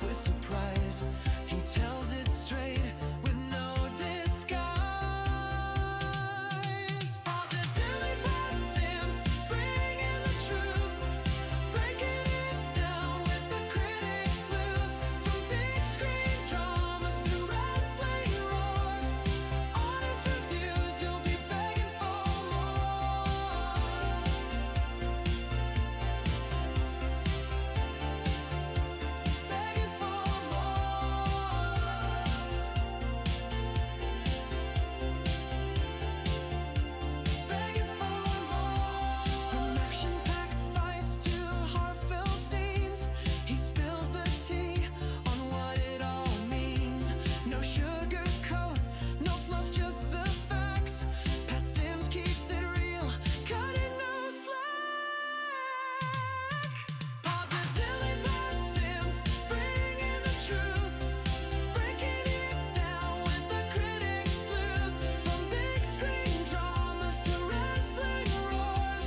with surprise. He tells it straight with no disguise. Positively Pat Sims, bringing the truth, breaking it down with the critic sleuth. From big screen dramas to wrestling roars, honest reviews, you'll be begging for more. Begging for more. Begging for more. From action-packed fights to heartfelt scenes, he spills the tea on what it all means. No sugarcoat, no fluff, just the facts. Pat Sims keeps it real, cutting no slack. Positively Pat Sims, bringing the truth, breaking it down with the critic sleuth. From big screen dramas to wrestling roars,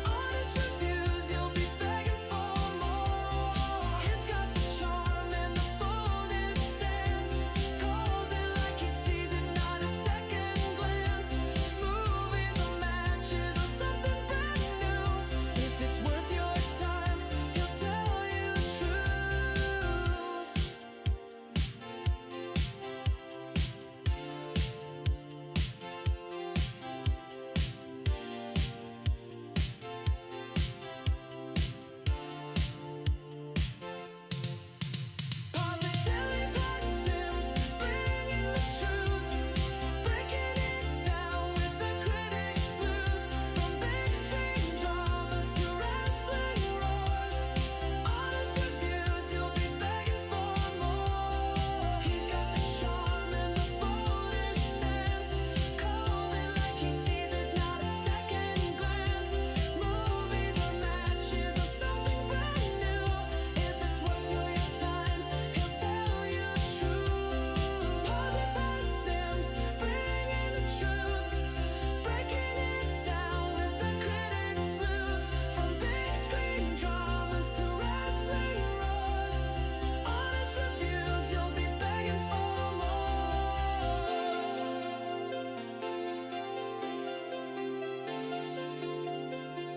honest reviews, you'll be begging for more. He's got the charm and the boldest stance, calls it like he sees it, not a second glance. Movies or matches or something brand new, if it's worth your time, he'll tell you the truth. Positively Pat Sims, bringing the truth, breaking it down with the critic sleuth. From big screen dramas to wrestling roars, honest reviews, you'll be begging for more. He's got the charm and the boldest stance, calls it like he sees it, not a second glance. Movies or matches or something brand new, if it's worth your time, he'll tell you the truth. Positive Pat Sims, bringing the truth, breaking it down with the critic sleuth. From big screen dramas to wrestling roars, honest reviews, you'll be begging for more.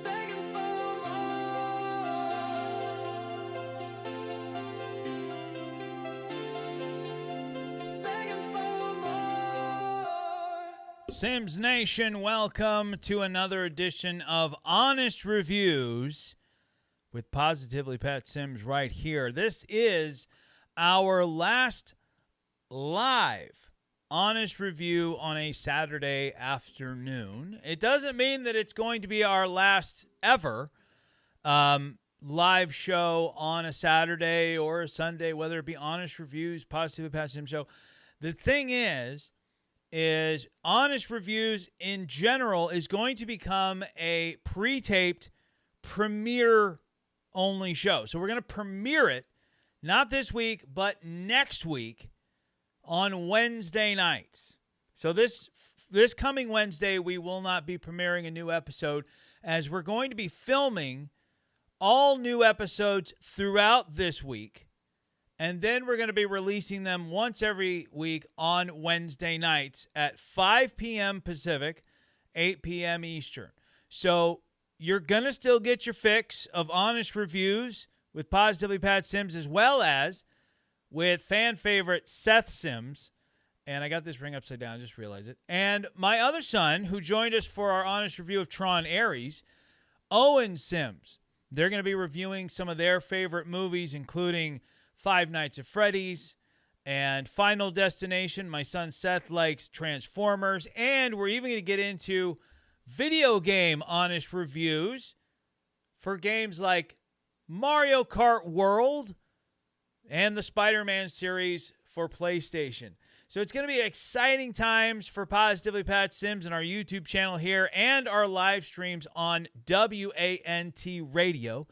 Begging for more. Begging for more. Sims Nation, welcome to another edition of Honest Reviews with Positively Pat Sims right here. This is our last live Honest Review on a Saturday afternoon. It doesn't mean that it's going to be our last ever live show on a Saturday or a Sunday, whether it be Honest Reviews, Positively Pat Sims show. The thing is Honest Reviews in general is going to become a pre-taped premiere-only show. So we're going to premiere it, not this week, but next week on Wednesday nights. So this coming Wednesday, we will not be premiering a new episode, as we're going to be filming all new episodes throughout this week. And then we're going to be releasing them once every week on Wednesday nights at 5 p.m. Pacific, 8 p.m. Eastern. So you're going to still get your fix of Honest Reviews with Positively Pat Sims, as well as with fan favorite Seth Sims. And I got this ring upside down, I just realized it. And my other son, who joined us for our Honest Review of Tron Ares, Owen Sims. They're going to be reviewing some of their favorite movies, including Five Nights at Freddy's and Final Destination. My son Seth likes Transformers. And we're even going to get into video game Honest Reviews for games like Mario Kart World and the Spider-Man series for PlayStation. So it's going to be exciting times for Positively Pat Sims and our YouTube channel here and our live streams on WANT Radio,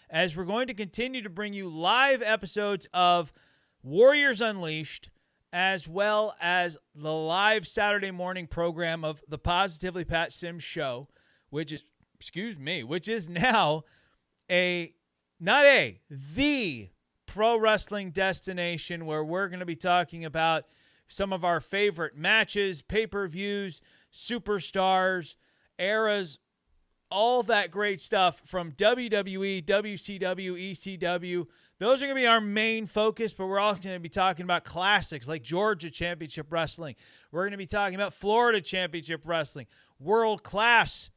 as we're going to continue to bring you live episodes of Warriors Unleashed, as well as the live Saturday morning program of the Positively Pat Sims Show, which is now the pro wrestling destination where we're going to be talking about some of our favorite matches, pay-per-views, superstars, eras, all that great stuff from WWE, WCW, ECW. Those are going to be our main focus, but we're also going to be talking about classics like Georgia Championship Wrestling. We're going to be talking about Florida Championship Wrestling, World-Class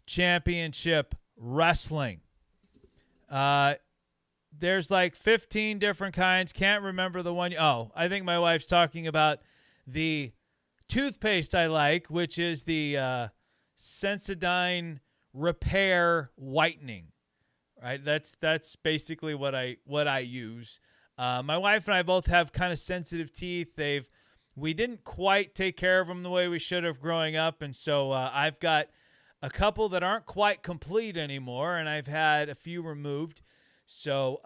Championship Wrestling. There's like 15 different kinds. Can't remember the one. Oh, I think my wife's talking about the toothpaste I like, which is the Sensodyne Repair Whitening. Right? That's basically what I use. My wife and I both have kind of sensitive teeth. We didn't quite take care of them the way we should have growing up, and so I've got a couple that aren't quite complete anymore, and I've had a few removed. So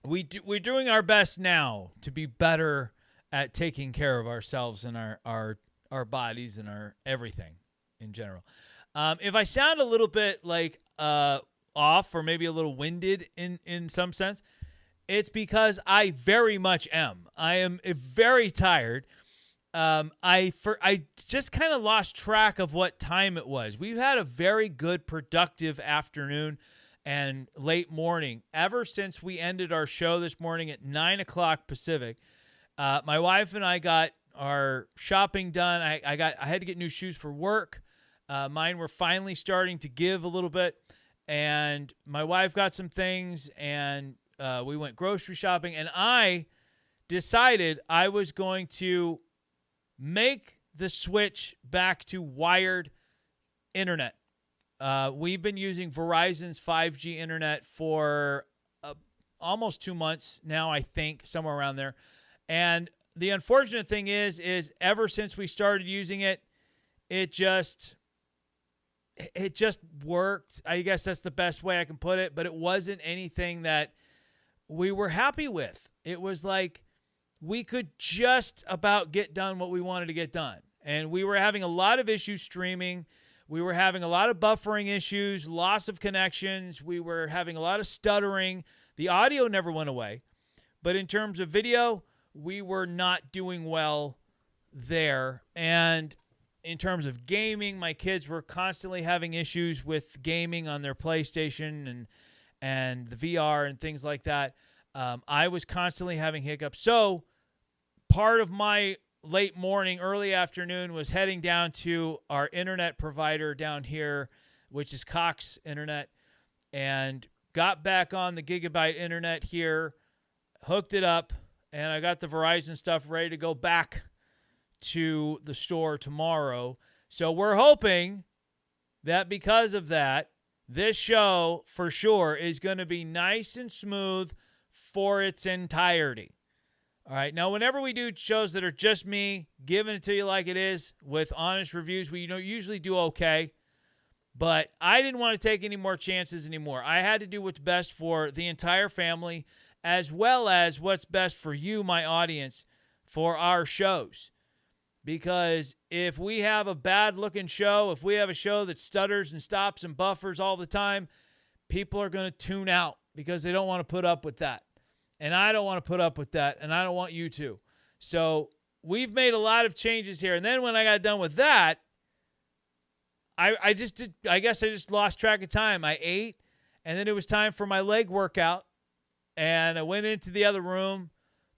we're doing our best now to be better at taking care of ourselves and our bodies and our everything in general. If I sound a little bit like off or maybe a little winded in some sense, it's because I very much am. I am very tired. I just kind of lost track of what time it was. We've had a very good, productive afternoon and late morning ever since we ended our show this morning at 9 o'clock Pacific. My wife and I got our shopping done. I had to get new shoes for work. Mine were finally starting to give a little bit, and my wife got some things, and we went grocery shopping, and I decided I was going to make the switch back to wired internet. We've been using Verizon's 5G internet for almost 2 months now, I think, somewhere around there. And the unfortunate thing is ever since we started using it, it just worked. I guess that's the best way I can put it, but it wasn't anything that we were happy with. It was like we could just about get done what we wanted to get done. And we were having a lot of issues streaming. We were having a lot of buffering issues, loss of connections. We were having a lot of stuttering. The audio never went away. But in terms of video, we were not doing well there. And in terms of gaming, my kids were constantly having issues with gaming on their PlayStation and the VR and things like that. I was constantly having hiccups. So part of my late morning, early afternoon was heading down to our internet provider down here, which is Cox Internet, and got back on the gigabyte internet here, hooked it up, and I got the Verizon stuff ready to go back to the store tomorrow. So we're hoping that because of that, this show for sure is going to be nice and smooth for its entirety. All right. Now, whenever we do shows that are just me giving it to you like it is with honest reviews, we usually do okay. But I didn't want to take any more chances anymore. I had to do what's best for the entire family, as well as what's best for you, my audience, for our shows. Because if we have a bad-looking show, if we have a show that stutters and stops and buffers all the time, people are going to tune out because they don't want to put up with that. And I don't want to put up with that, and I don't want you to. So we've made a lot of changes here. And then when I got done with that, I guess I just lost track of time. I ate, and then it was time for my leg workout. And I went into the other room,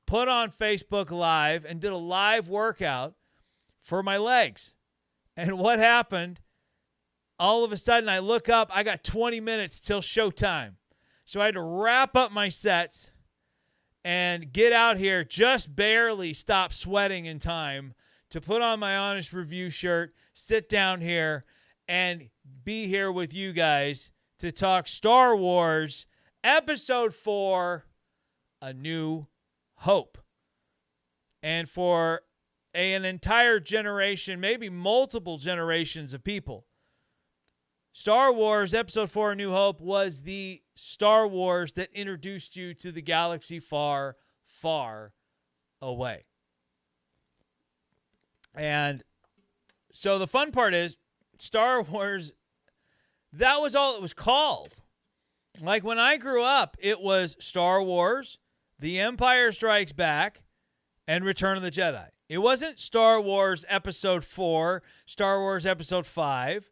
put on Facebook Live, and did a live workout for my legs. And what happened? All of a sudden, I look up. I got 20 minutes till showtime. So I had to wrap up my sets and get out here, just barely stop sweating in time to put on my Honest Review shirt, sit down here, and be here with you guys to talk Star Wars Episode 4, A New Hope. And for an entire generation, maybe multiple generations of people, Star Wars Episode 4, A New Hope was the Star Wars that introduced you to the galaxy far, far away. And so the fun part is, Star Wars, that was all it was called. Like when I grew up, it was Star Wars, The Empire Strikes Back, and Return of the Jedi. It wasn't Star Wars Episode 4, Star Wars Episode 5.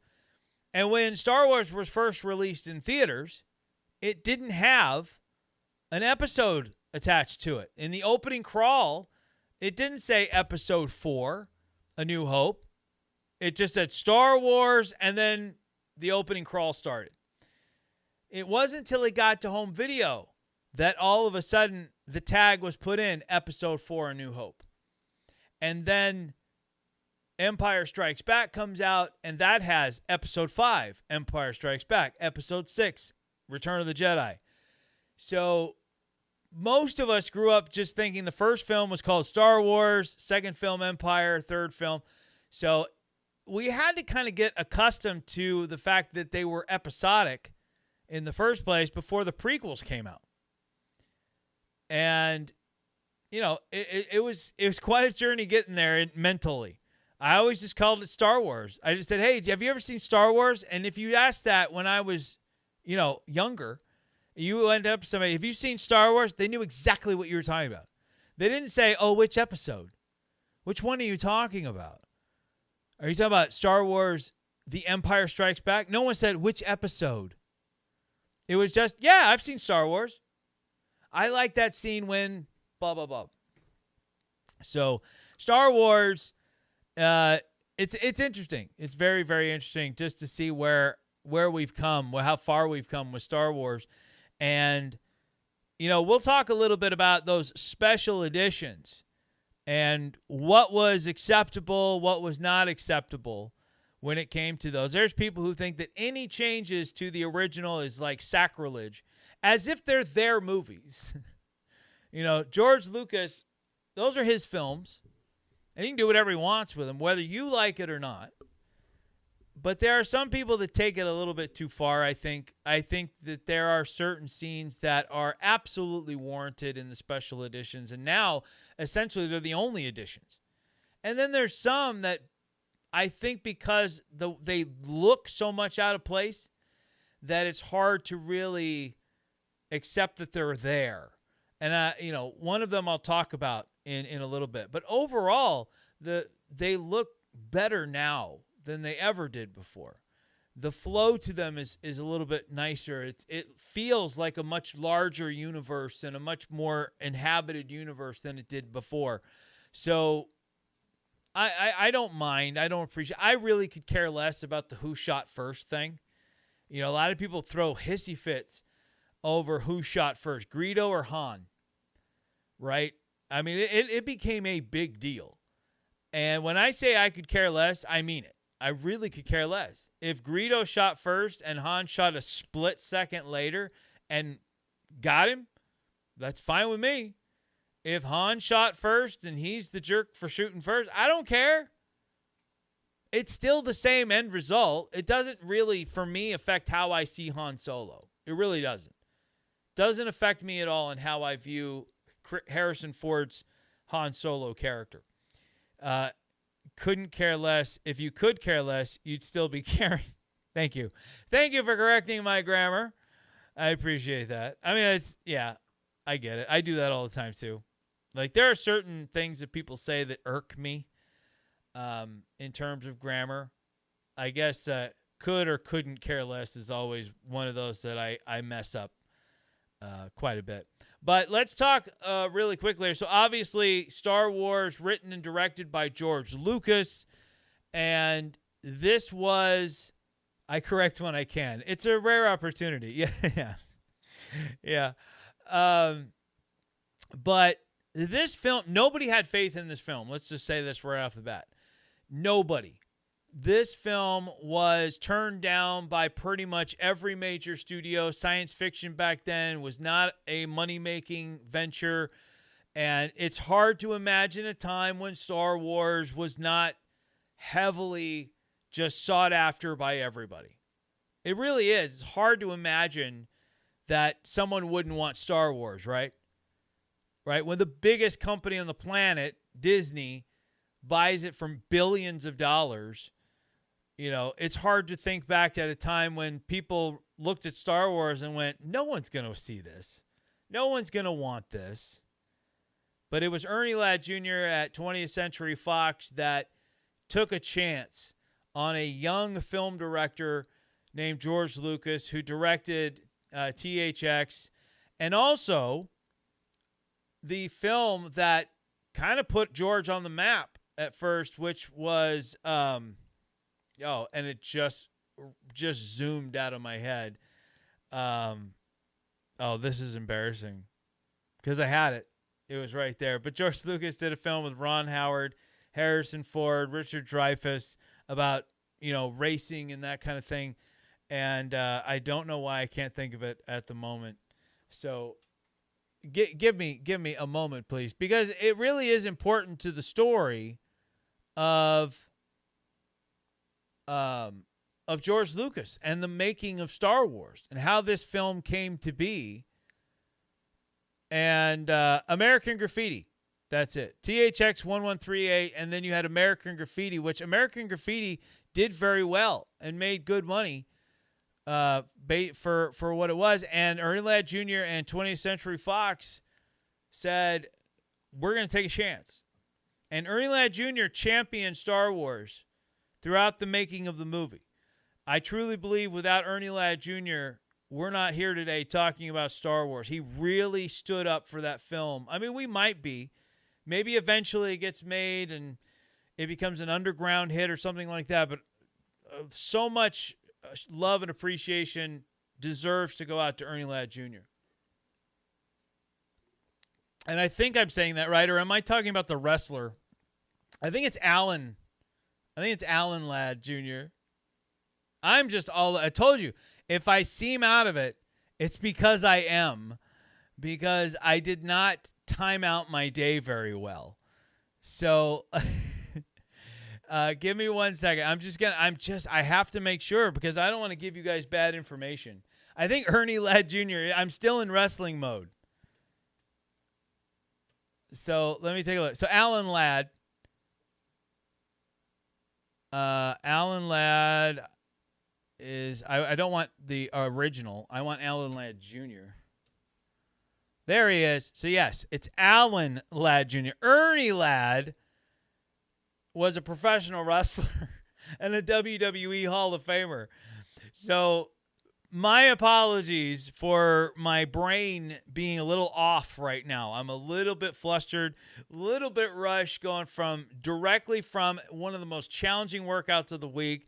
And when Star Wars was first released in theaters, it didn't have an episode attached to it. In the opening crawl, it didn't say Episode 4, A New Hope. It just said Star Wars, and then the opening crawl started. It wasn't until it got to home video that all of a sudden the tag was put in Episode 4, A New Hope. And then Empire Strikes Back comes out, and that has Episode 5, Empire Strikes Back, Episode 6, Return of the Jedi. So most of us grew up just thinking the first film was called Star Wars, second film Empire, third film. So we had to kind of get accustomed to the fact that they were episodic in the first place before the prequels came out. And, you know, it was quite a journey getting there mentally. I always just called it Star Wars. I just said, hey, have you ever seen Star Wars? And if you asked that when I was, you know, younger, you end up somebody, have you seen Star Wars? They knew exactly what you were talking about. They didn't say, oh, which episode? Which one are you talking about? Are you talking about Star Wars, The Empire Strikes Back? No one said, which episode? It was just, yeah, I've seen Star Wars. I like that scene when blah, blah, blah. So Star Wars, it's interesting. It's very, very interesting just to see where we've come, how far we've come with Star Wars. And, you know, we'll talk a little bit about those special editions and what was acceptable, what was not acceptable when it came to those. There's people who think that any changes to the original is like sacrilege, as if they're their movies. You know, George Lucas, those are his films, and he can do whatever he wants with them, whether you like it or not. But there are some people that take it a little bit too far, I think. I think that there are certain scenes that are absolutely warranted in the special editions, and now, essentially, they're the only editions. And then there's some that I think because they look so much out of place that it's hard to really accept that they're there. And, you know, one of them I'll talk about in a little bit. But overall, they look better now than they ever did before. The flow to them is a little bit nicer. It feels like a much larger universe and a much more inhabited universe than it did before. So I don't mind. I don't appreciate. I really could care less about the who shot first thing. You know, a lot of people throw hissy fits over who shot first, Greedo or Han, right? I mean, it became a big deal. And when I say I could care less, I mean it. I really could care less. If Greedo shot first and Han shot a split second later and got him, that's fine with me. If Han shot first and he's the jerk for shooting first, I don't care. It's still the same end result. It doesn't really, for me, affect how I see Han Solo. It really doesn't. Doesn't affect me at all in how I view Harrison Ford's Han Solo character. Couldn't care less. If you could care less, you'd still be caring. Thank you. Thank you for correcting my grammar. I appreciate that. I mean, I get it. I do that all the time too. Like, there are certain things that people say that irk me in terms of grammar. I guess could or couldn't care less is always one of those that I mess up quite a bit. But let's talk really quickly. So obviously, Star Wars, written and directed by George Lucas. And this was, I correct when I can. It's a rare opportunity. Yeah. But this film, nobody had faith in this film. Let's just say this right off the bat. Nobody. This film was turned down by pretty much every major studio. Science fiction back then was not a money-making venture. And it's hard to imagine a time when Star Wars was not heavily just sought after by everybody. It really is. It's hard to imagine that someone wouldn't want Star Wars, right? Right? When the biggest company on the planet, Disney, buys it for billions of dollars. You know, it's hard to think back at a time when people looked at Star Wars and went, no one's going to see this. No one's going to want this. But it was Ernie Ladd Jr. at 20th Century Fox that took a chance on a young film director named George Lucas, who directed THX, and also the film that kind of put George on the map at first, which was and it just zoomed out of my head. This is embarrassing because I had it. It was right there. But George Lucas did a film with Ron Howard, Harrison Ford, Richard Dreyfuss about, racing and that kind of thing. And I don't know why I can't think of it at the moment. So give me a moment, please, because it really is important to the story of George Lucas and the making of Star Wars and how this film came to be. And American Graffiti, that's it. THX 1138, and then you had American Graffiti, which American Graffiti did very well and made good money for what it was. And Ernie Ladd Jr. and 20th Century Fox said, we're going to take a chance. And Ernie Ladd Jr. championed Star Wars throughout the making of the movie. I truly believe without Ernie Ladd Jr., we're not here today talking about Star Wars. He really stood up for that film. I mean, we might be. Maybe eventually it gets made and it becomes an underground hit or something like that. But so much love and appreciation deserves to go out to Ernie Ladd Jr. And I think I'm saying that right. Or am I talking about the wrestler? I think it's Alan. I think it's Alan Ladd Jr. I told you. If I seem out of it, it's because I am. Because I did not time out my day very well. So give me 1 second. I have to make sure because I don't want to give you guys bad information. I think Ernie Ladd Jr., I'm still in wrestling mode. So let me take a look. So Alan Ladd is, I don't want the original. I want Alan Ladd Jr. There he is. So yes, it's Alan Ladd Jr. Ernie Ladd was a professional wrestler and a WWE Hall of Famer. So my apologies for my brain being a little off right now. I'm a little bit flustered, a little bit rushed, going directly from one of the most challenging workouts of the week.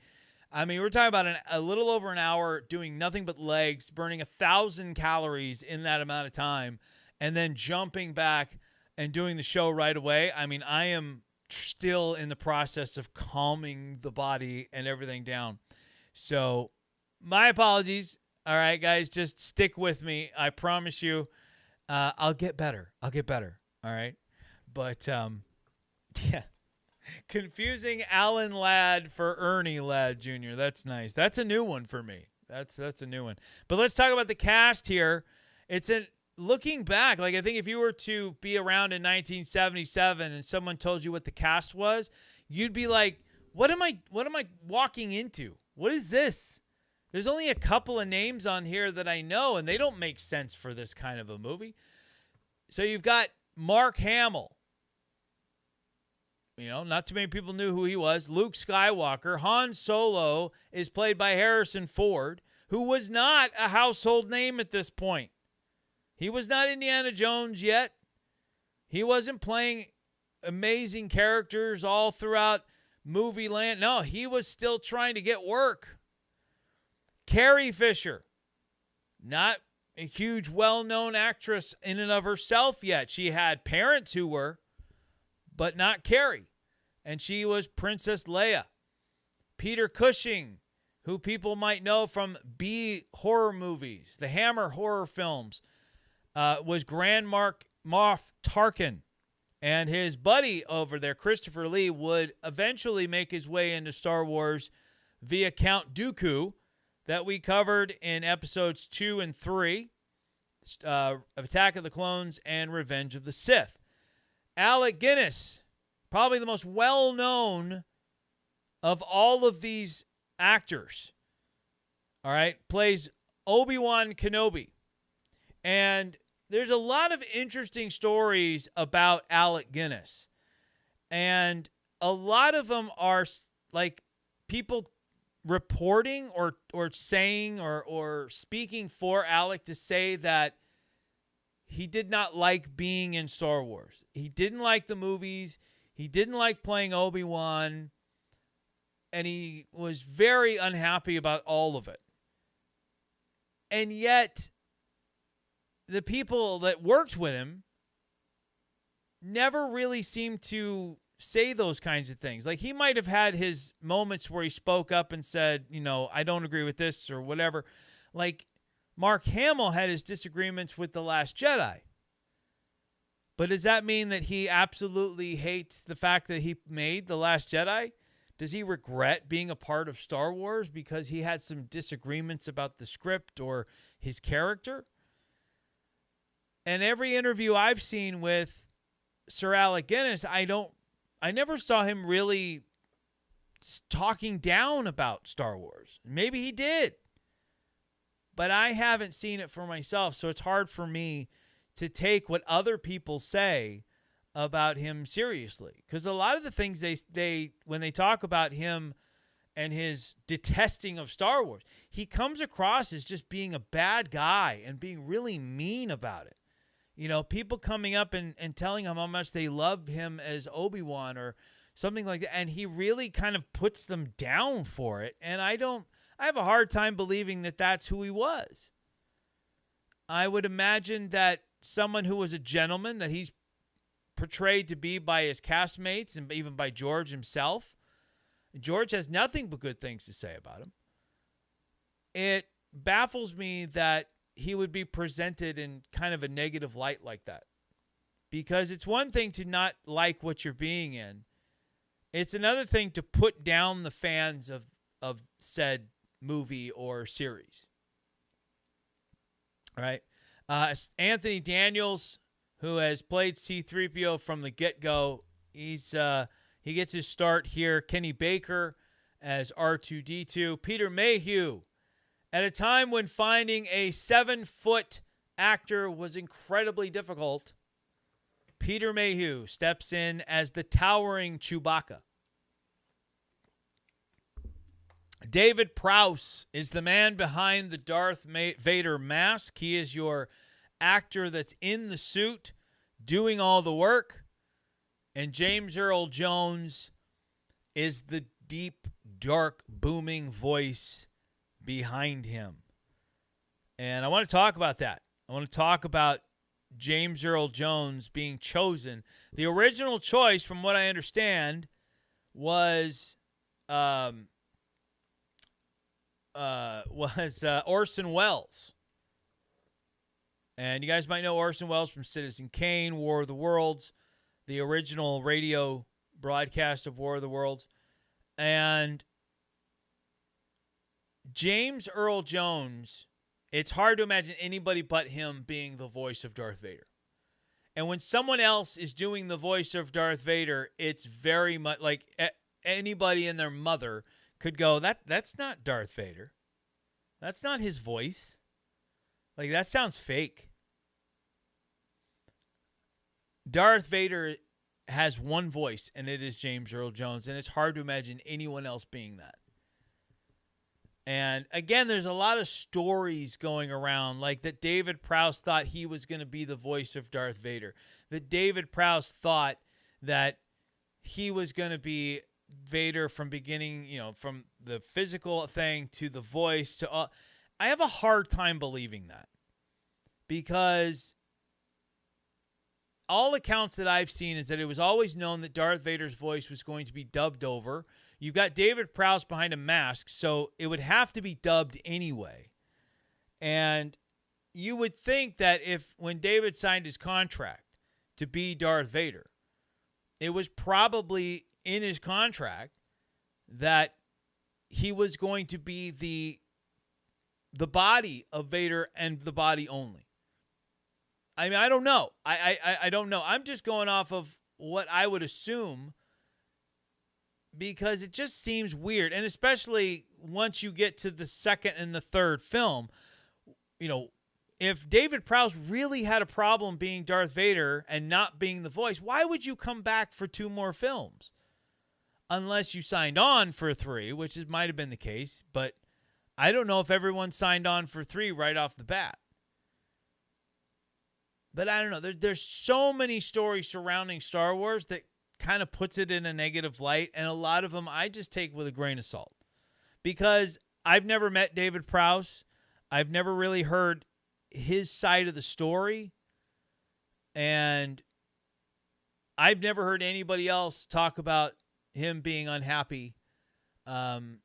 I mean, we're talking about a little over an hour doing nothing but legs, burning 1,000 calories in that amount of time, and then jumping back and doing the show right away. I mean, I am still in the process of calming the body and everything down. So my apologies. All right, guys, just stick with me. I promise you I'll get better. All right. But, yeah. Confusing Alan Ladd for Ernie Ladd Jr. That's nice. That's a new one for me. That's a new one. But let's talk about the cast here. Looking back, like I think if you were to be around in 1977 and someone told you what the cast was, you'd be like, what am I walking into? What is this? There's only a couple of names on here that I know, and they don't make sense for this kind of a movie. So you've got Mark Hamill. Not too many people knew who he was. Luke Skywalker. Han Solo is played by Harrison Ford, who was not a household name at this point. He was not Indiana Jones yet. He wasn't playing amazing characters all throughout movie land. No, he was still trying to get work. Carrie Fisher, not a huge, well-known actress in and of herself yet. She had parents who were, but not Carrie. And she was Princess Leia. Peter Cushing, who people might know from B horror movies, the Hammer horror films, was Grand Moff Tarkin. And his buddy over there, Christopher Lee, would eventually make his way into Star Wars via Count Dooku that we covered in episodes 2 and 3, Attack of the Clones and Revenge of the Sith. Alec Guinness, probably the most well-known of all of these actors, all right, plays Obi-Wan Kenobi. And there's a lot of interesting stories about Alec Guinness. And a lot of them are like people reporting or saying or speaking for Alec to say that he did not like being in Star Wars. He didn't like the movies. He didn't like playing Obi-Wan. And he was very unhappy about all of it. And yet, the people that worked with him never really seemed to say those kinds of things. Like, he might have had his moments where he spoke up and said, I don't agree with this or whatever. Like, Mark Hamill had his disagreements with The Last Jedi. But does that mean that he absolutely hates the fact that he made The Last Jedi? Does he regret being a part of Star Wars because he had some disagreements about the script or his character? And every interview I've seen with Sir Alec Guinness, I never saw him really talking down about Star Wars. Maybe he did, but I haven't seen it for myself, so it's hard for me to take what other people say about him seriously. Because a lot of the things they when they talk about him and his detesting of Star Wars, he comes across as just being a bad guy and being really mean about it. People coming up and telling him how much they love him as Obi-Wan or something like that. And he really kind of puts them down for it. And I have a hard time believing that that's who he was. I would imagine that someone who was a gentleman that he's portrayed to be by his castmates and even by George himself. George has nothing but good things to say about him. It baffles me that he would be presented in kind of a negative light like that. Because it's one thing to not like what you're being in. It's another thing to put down the fans of said movie or series. All right. Anthony Daniels, who has played C-3PO from the get-go, he gets his start here. Kenny Baker as R2-D2. Peter Mayhew, at a time when finding a 7-foot actor was incredibly difficult, Peter Mayhew steps in as the towering Chewbacca. David Prowse is the man behind the Darth Vader mask. He is your actor that's in the suit doing all the work. And James Earl Jones is the deep, dark, booming voice behind him. And I want to talk about that. I want to talk about James Earl Jones being chosen. The original choice, from what I understand, was Orson Welles. And you guys might know Orson Welles from Citizen Kane, War of the Worlds, the original radio broadcast of War of the Worlds. And James Earl Jones, it's hard to imagine anybody but him being the voice of Darth Vader. And when someone else is doing the voice of Darth Vader, it's very much like anybody and their mother could go, that's not Darth Vader. That's not his voice. Like, that sounds fake. Darth Vader has one voice, and it is James Earl Jones, and it's hard to imagine anyone else being that. And again, there's a lot of stories going around, like that David Prowse thought he was going to be the voice of Darth Vader. That David Prowse thought that he was going to be Vader from beginning, from the physical thing to the voice to all. I have a hard time believing that, because all accounts that I've seen is that it was always known that Darth Vader's voice was going to be dubbed over. You've got David Prowse behind a mask, so it would have to be dubbed anyway. And you would think that when David signed his contract to be Darth Vader, it was probably in his contract that he was going to be the body of Vader and the body only. I mean, I don't know. I don't know. I'm just going off of what I would assume, because it just seems weird. And especially once you get to the second and the third film, if David Prowse really had a problem being Darth Vader and not being the voice, why would you come back for 2 more films? Unless you signed on for 3, which might have been the case, but I don't know if everyone signed on for 3 right off the bat. But I don't know. There's so many stories surrounding Star Wars that kind of puts it in a negative light, and a lot of them I just take with a grain of salt. Because I've never met David Prowse. I've never really heard his side of the story, and I've never heard anybody else talk about him being unhappy in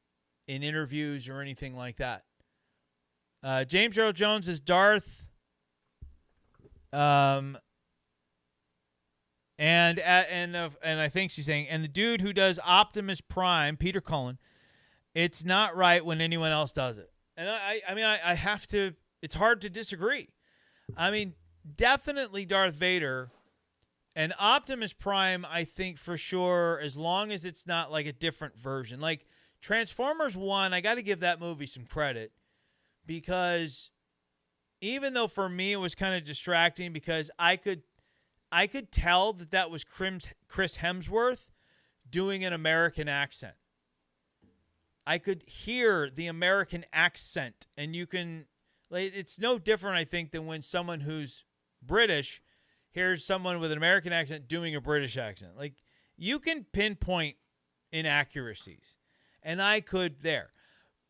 interviews or anything like that. James Earl Jones is Darth, and I think she's saying, and the dude who does Optimus Prime, Peter Cullen, it's not right when anyone else does it. And I have to. It's hard to disagree. I mean, definitely Darth Vader and Optimus Prime, I think for sure, as long as it's not like a different version. Like Transformers 1, I got to give that movie some credit because even though for me it was kind of distracting because I could tell that was Chris Hemsworth doing an American accent. I could hear the American accent, and you can... Like, it's no different, I think, than when someone who's British hears someone with an American accent doing a British accent. Like, you can pinpoint inaccuracies, and I could there.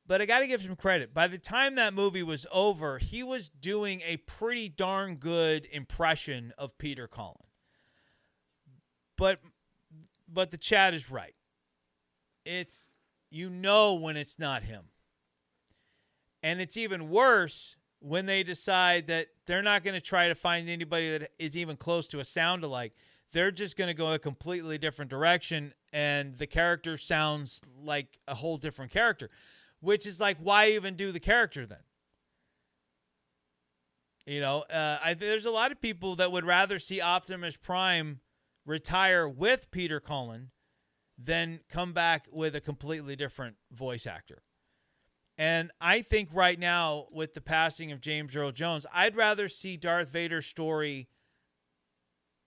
But I got to give some credit. By the time that movie was over, he was doing a pretty darn good impression of Peter Cullen. But the chat is right. It's, you know when it's not him. And it's even worse when they decide that they're not going to try to find anybody that is even close to a sound alike. They're just going to go a completely different direction, and the character sounds like a whole different character, which is like, why even do the character then? You know, there's a lot of people that would rather see Optimus Prime retire with Peter Cullen than come back with a completely different voice actor. And I think right now, with the passing of James Earl Jones, I'd rather see Darth Vader's story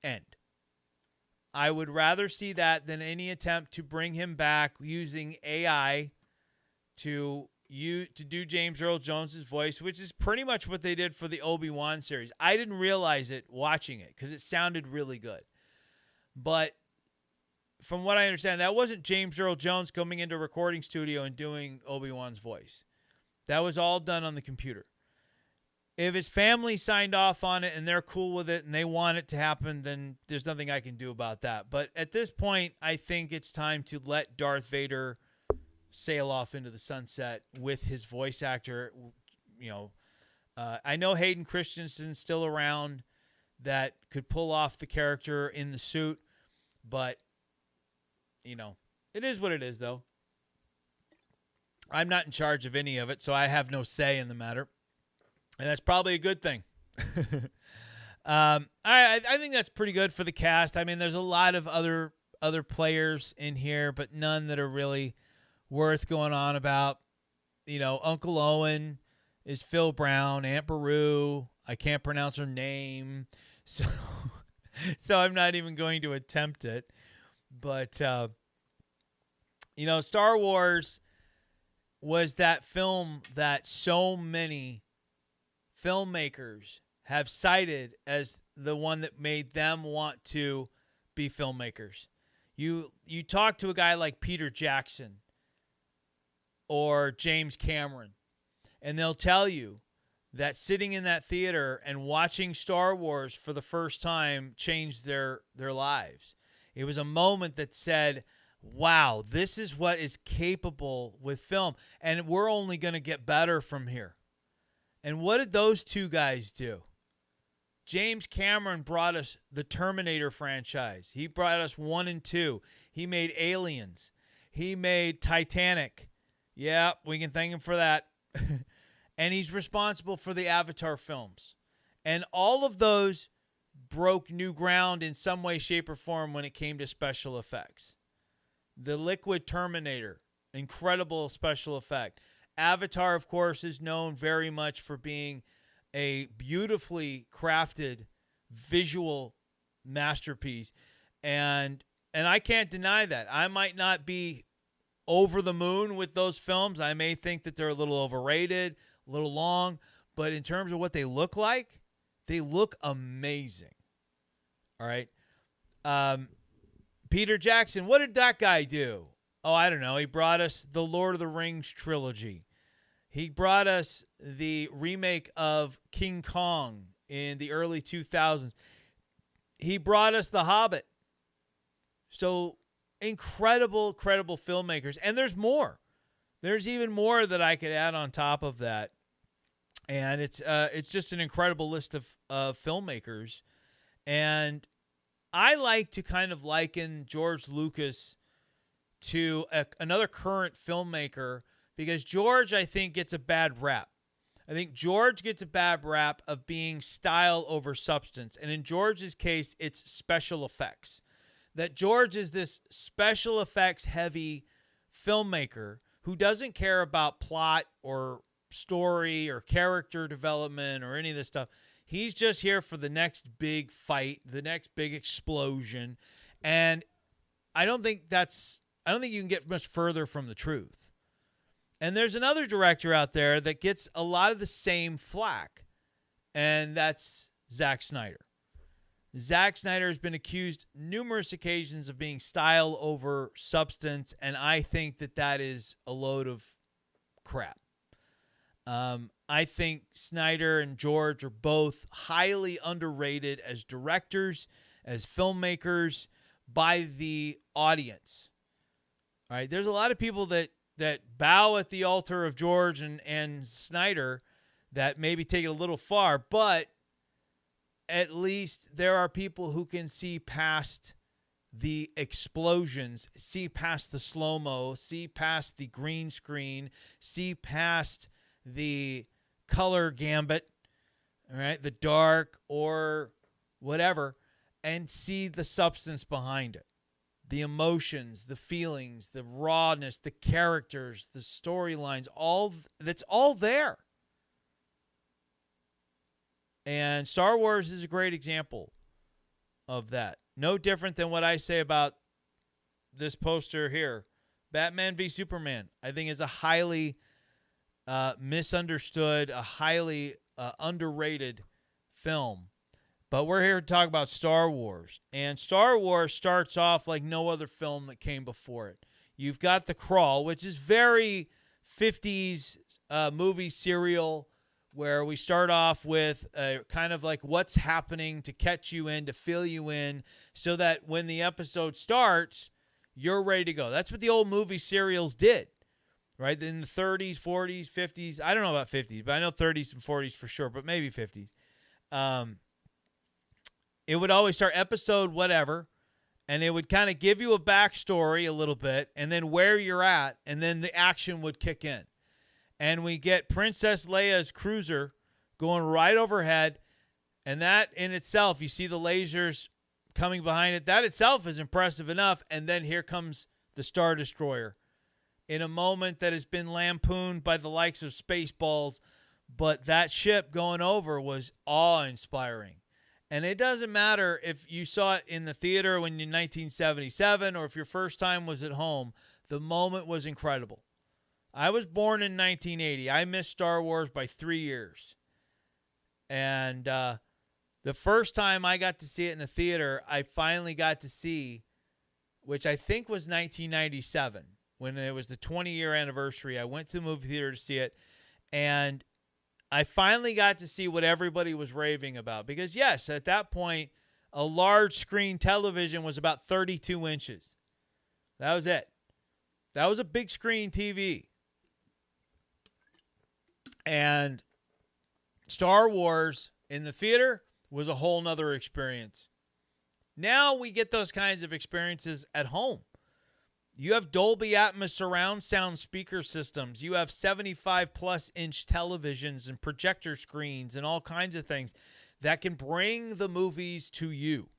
end. I would rather see that than any attempt to bring him back using AI to do James Earl Jones' voice, which is pretty much what they did for the Obi-Wan series. I didn't realize it watching it because it sounded really good. But from what I understand, that wasn't James Earl Jones coming into a recording studio and doing Obi-Wan's voice. That was all done on the computer. If his family signed off on it and they're cool with it and they want it to happen, then there's nothing I can do about that. But at this point, I think it's time to let Darth Vader sail off into the sunset with his voice actor. You know, I know Hayden Christensen's still around that could pull off the character in the suit, but you know, it is what it is, though. I'm not in charge of any of it, so I have no say in the matter. And that's probably a good thing. I think that's pretty good for the cast. I mean, there's a lot of other players in here, but none that are really worth going on about. You know, Uncle Owen is Phil Brown. Aunt Beru, I can't pronounce her name, so I'm not even going to attempt it. But, you know, Star Wars was that film that so many filmmakers have cited as the one that made them want to be filmmakers. You talk to a guy like Peter Jackson or James Cameron, and they'll tell you that sitting in that theater and watching Star Wars for the first time changed their lives. It was a moment that said, wow, this is what is capable with film, and we're only going to get better from here. And what did those two guys do? James Cameron brought us the Terminator franchise. He brought us 1 and 2. He made Aliens. He made Titanic. Yeah, we can thank him for that. And he's responsible for the Avatar films. And all of those broke new ground in some way, shape, or form when it came to special effects. The Liquid Terminator, incredible special effect. Avatar, of course, is known very much for being a beautifully crafted visual masterpiece. And I can't deny that. I might not be over the moon with those films. I may think that they're a little overrated, a little long, but in terms of what they look like, they look amazing. All right. Peter Jackson, what did that guy do? Oh, I don't know. He brought us the Lord of the Rings trilogy. He brought us the remake of King Kong in the early 2000s. He brought us The Hobbit. So incredible, incredible filmmakers. And there's more. There's even more that I could add on top of that. And it's just an incredible list of filmmakers. And I like to kind of liken George Lucas to another current filmmaker, because George, I think, gets a bad rap. I think George gets a bad rap of being style over substance. And in George's case, it's special effects. That George is this special effects heavy filmmaker who doesn't care about plot or story or character development or any of this stuff. He's just here for the next big fight, the next big explosion. And I don't think you can get much further from the truth. And there's another director out there that gets a lot of the same flack, and that's Zack Snyder. Zack Snyder has been accused numerous occasions of being style over substance, and I think that is a load of crap. I think Snyder and George are both highly underrated as directors, as filmmakers, by the audience. All right, there's a lot of people that bow at the altar of George and Snyder that maybe take it a little far, but at least there are people who can see past the explosions, see past the slow-mo, see past the green screen, see past the color gambit, all right, the dark or whatever, and see the substance behind it. The emotions, the feelings, the rawness, the characters, the storylines, that's all there. And Star Wars is a great example of that. No different than what I say about this poster here. Batman v Superman, I think, is a highly misunderstood, a highly underrated film. But we're here to talk about Star Wars. And Star Wars starts off like no other film that came before it. You've got The Crawl, which is very 50s movie serial, where we start off with kind of like what's happening to catch you in, to fill you in, so that when the episode starts, you're ready to go. That's what the old movie serials did, right? In the 30s, 40s, 50s. I don't know about 50s, but I know 30s and 40s for sure, but maybe 50s. It would always start episode whatever, and it would kind of give you a backstory a little bit, and then where you're at, and then the action would kick in. And we get Princess Leia's cruiser going right overhead, and that in itself, you see the lasers coming behind it. That itself is impressive enough, and then here comes the Star Destroyer in a moment that has been lampooned by the likes of Spaceballs, but that ship going over was awe-inspiring. And it doesn't matter if you saw it in the theater in 1977 or if your first time was at home, the moment was incredible. I was born in 1980. I missed Star Wars by 3 years. And the first time I got to see it in the theater, I finally got to see, which I think was 1997, when it was the 20-year anniversary. I went to the movie theater to see it, and I finally got to see what everybody was raving about. Because, yes, at that point, a large screen television was about 32 inches. That was it. That was a big screen TV. And Star Wars in the theater was a whole nother experience. Now we get those kinds of experiences at home. You have Dolby Atmos surround sound speaker systems. You have 75-plus inch televisions and projector screens and all kinds of things that can bring the movies to you.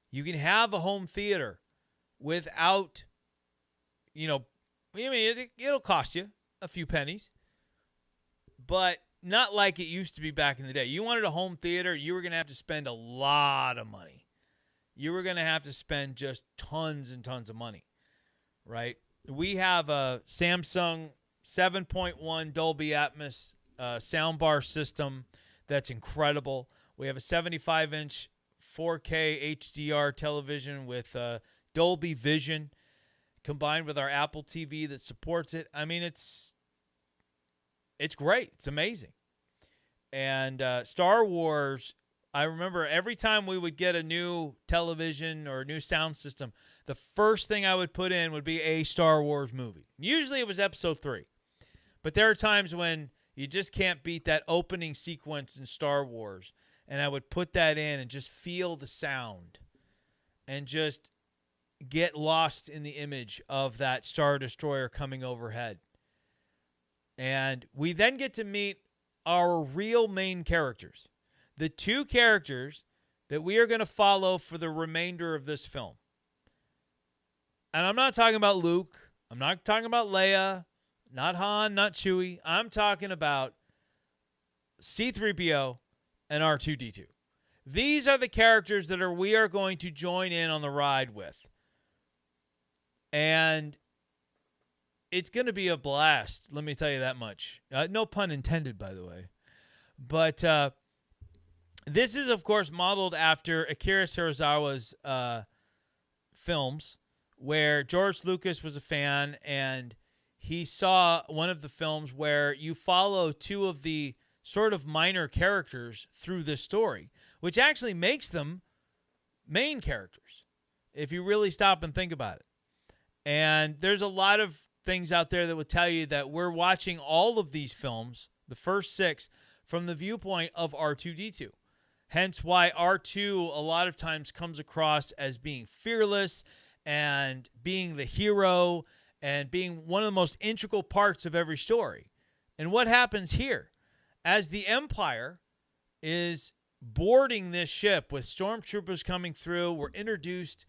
You can have a home theater without, it'll cost you a few pennies. But not like it used to be back in the day. You wanted a home theater, you were going to have to spend a lot of money. You were going to have to spend just tons and tons of money, right? We have a Samsung 7.1 Dolby Atmos soundbar system that's incredible. We have a 75-inch 4K HDR television with Dolby Vision combined with our Apple TV that supports it. I mean, it's great. It's amazing. And Star Wars, I remember every time we would get a new television or a new sound system, the first thing I would put in would be a Star Wars movie. Usually it was episode 3. But there are times when you just can't beat that opening sequence in Star Wars. And I would put that in and just feel the sound and just get lost in the image of that Star Destroyer coming overhead. And we then get to meet our real main characters. The 2 characters that we are going to follow for the remainder of this film. And I'm not talking about Luke. I'm not talking about Leia. Not Han, not Chewie. I'm talking about C-3PO and R2-D2. These are the characters that we are going to join in on the ride with. And it's going to be a blast, let me tell you that much. No pun intended, by the way. But this is, of course, modeled after Akira Kurosawa's films, where George Lucas was a fan, and he saw one of the films where you follow 2 of the sort of minor characters through this story, which actually makes them main characters, if you really stop and think about it. And there's a lot of things out there that would tell you that we're watching all of these films, the first 6, from the viewpoint of R2-D2. Hence why R2 a lot of times comes across as being fearless and being the hero and being one of the most integral parts of every story. And what happens here? As the Empire is boarding this ship with stormtroopers coming through, we're introduced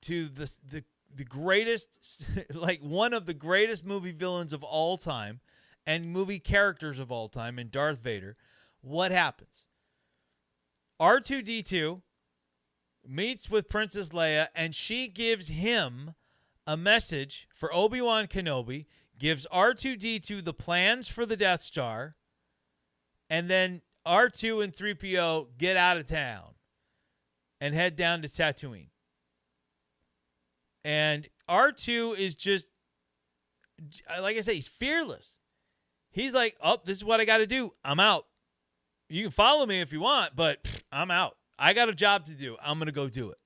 to the greatest, like one of the greatest movie villains of all time and movie characters of all time in Darth Vader. What happens? R2-D2 meets with Princess Leia, and she gives him a message for Obi-Wan Kenobi, gives R2-D2 the plans for the Death Star, and then R2 and 3PO get out of town and head down to Tatooine. And R2 is just, like I say, he's fearless. He's like, oh, this is what I got to do. I'm out. You can follow me if you want, but I'm out. I got a job to do. I'm going to go do it.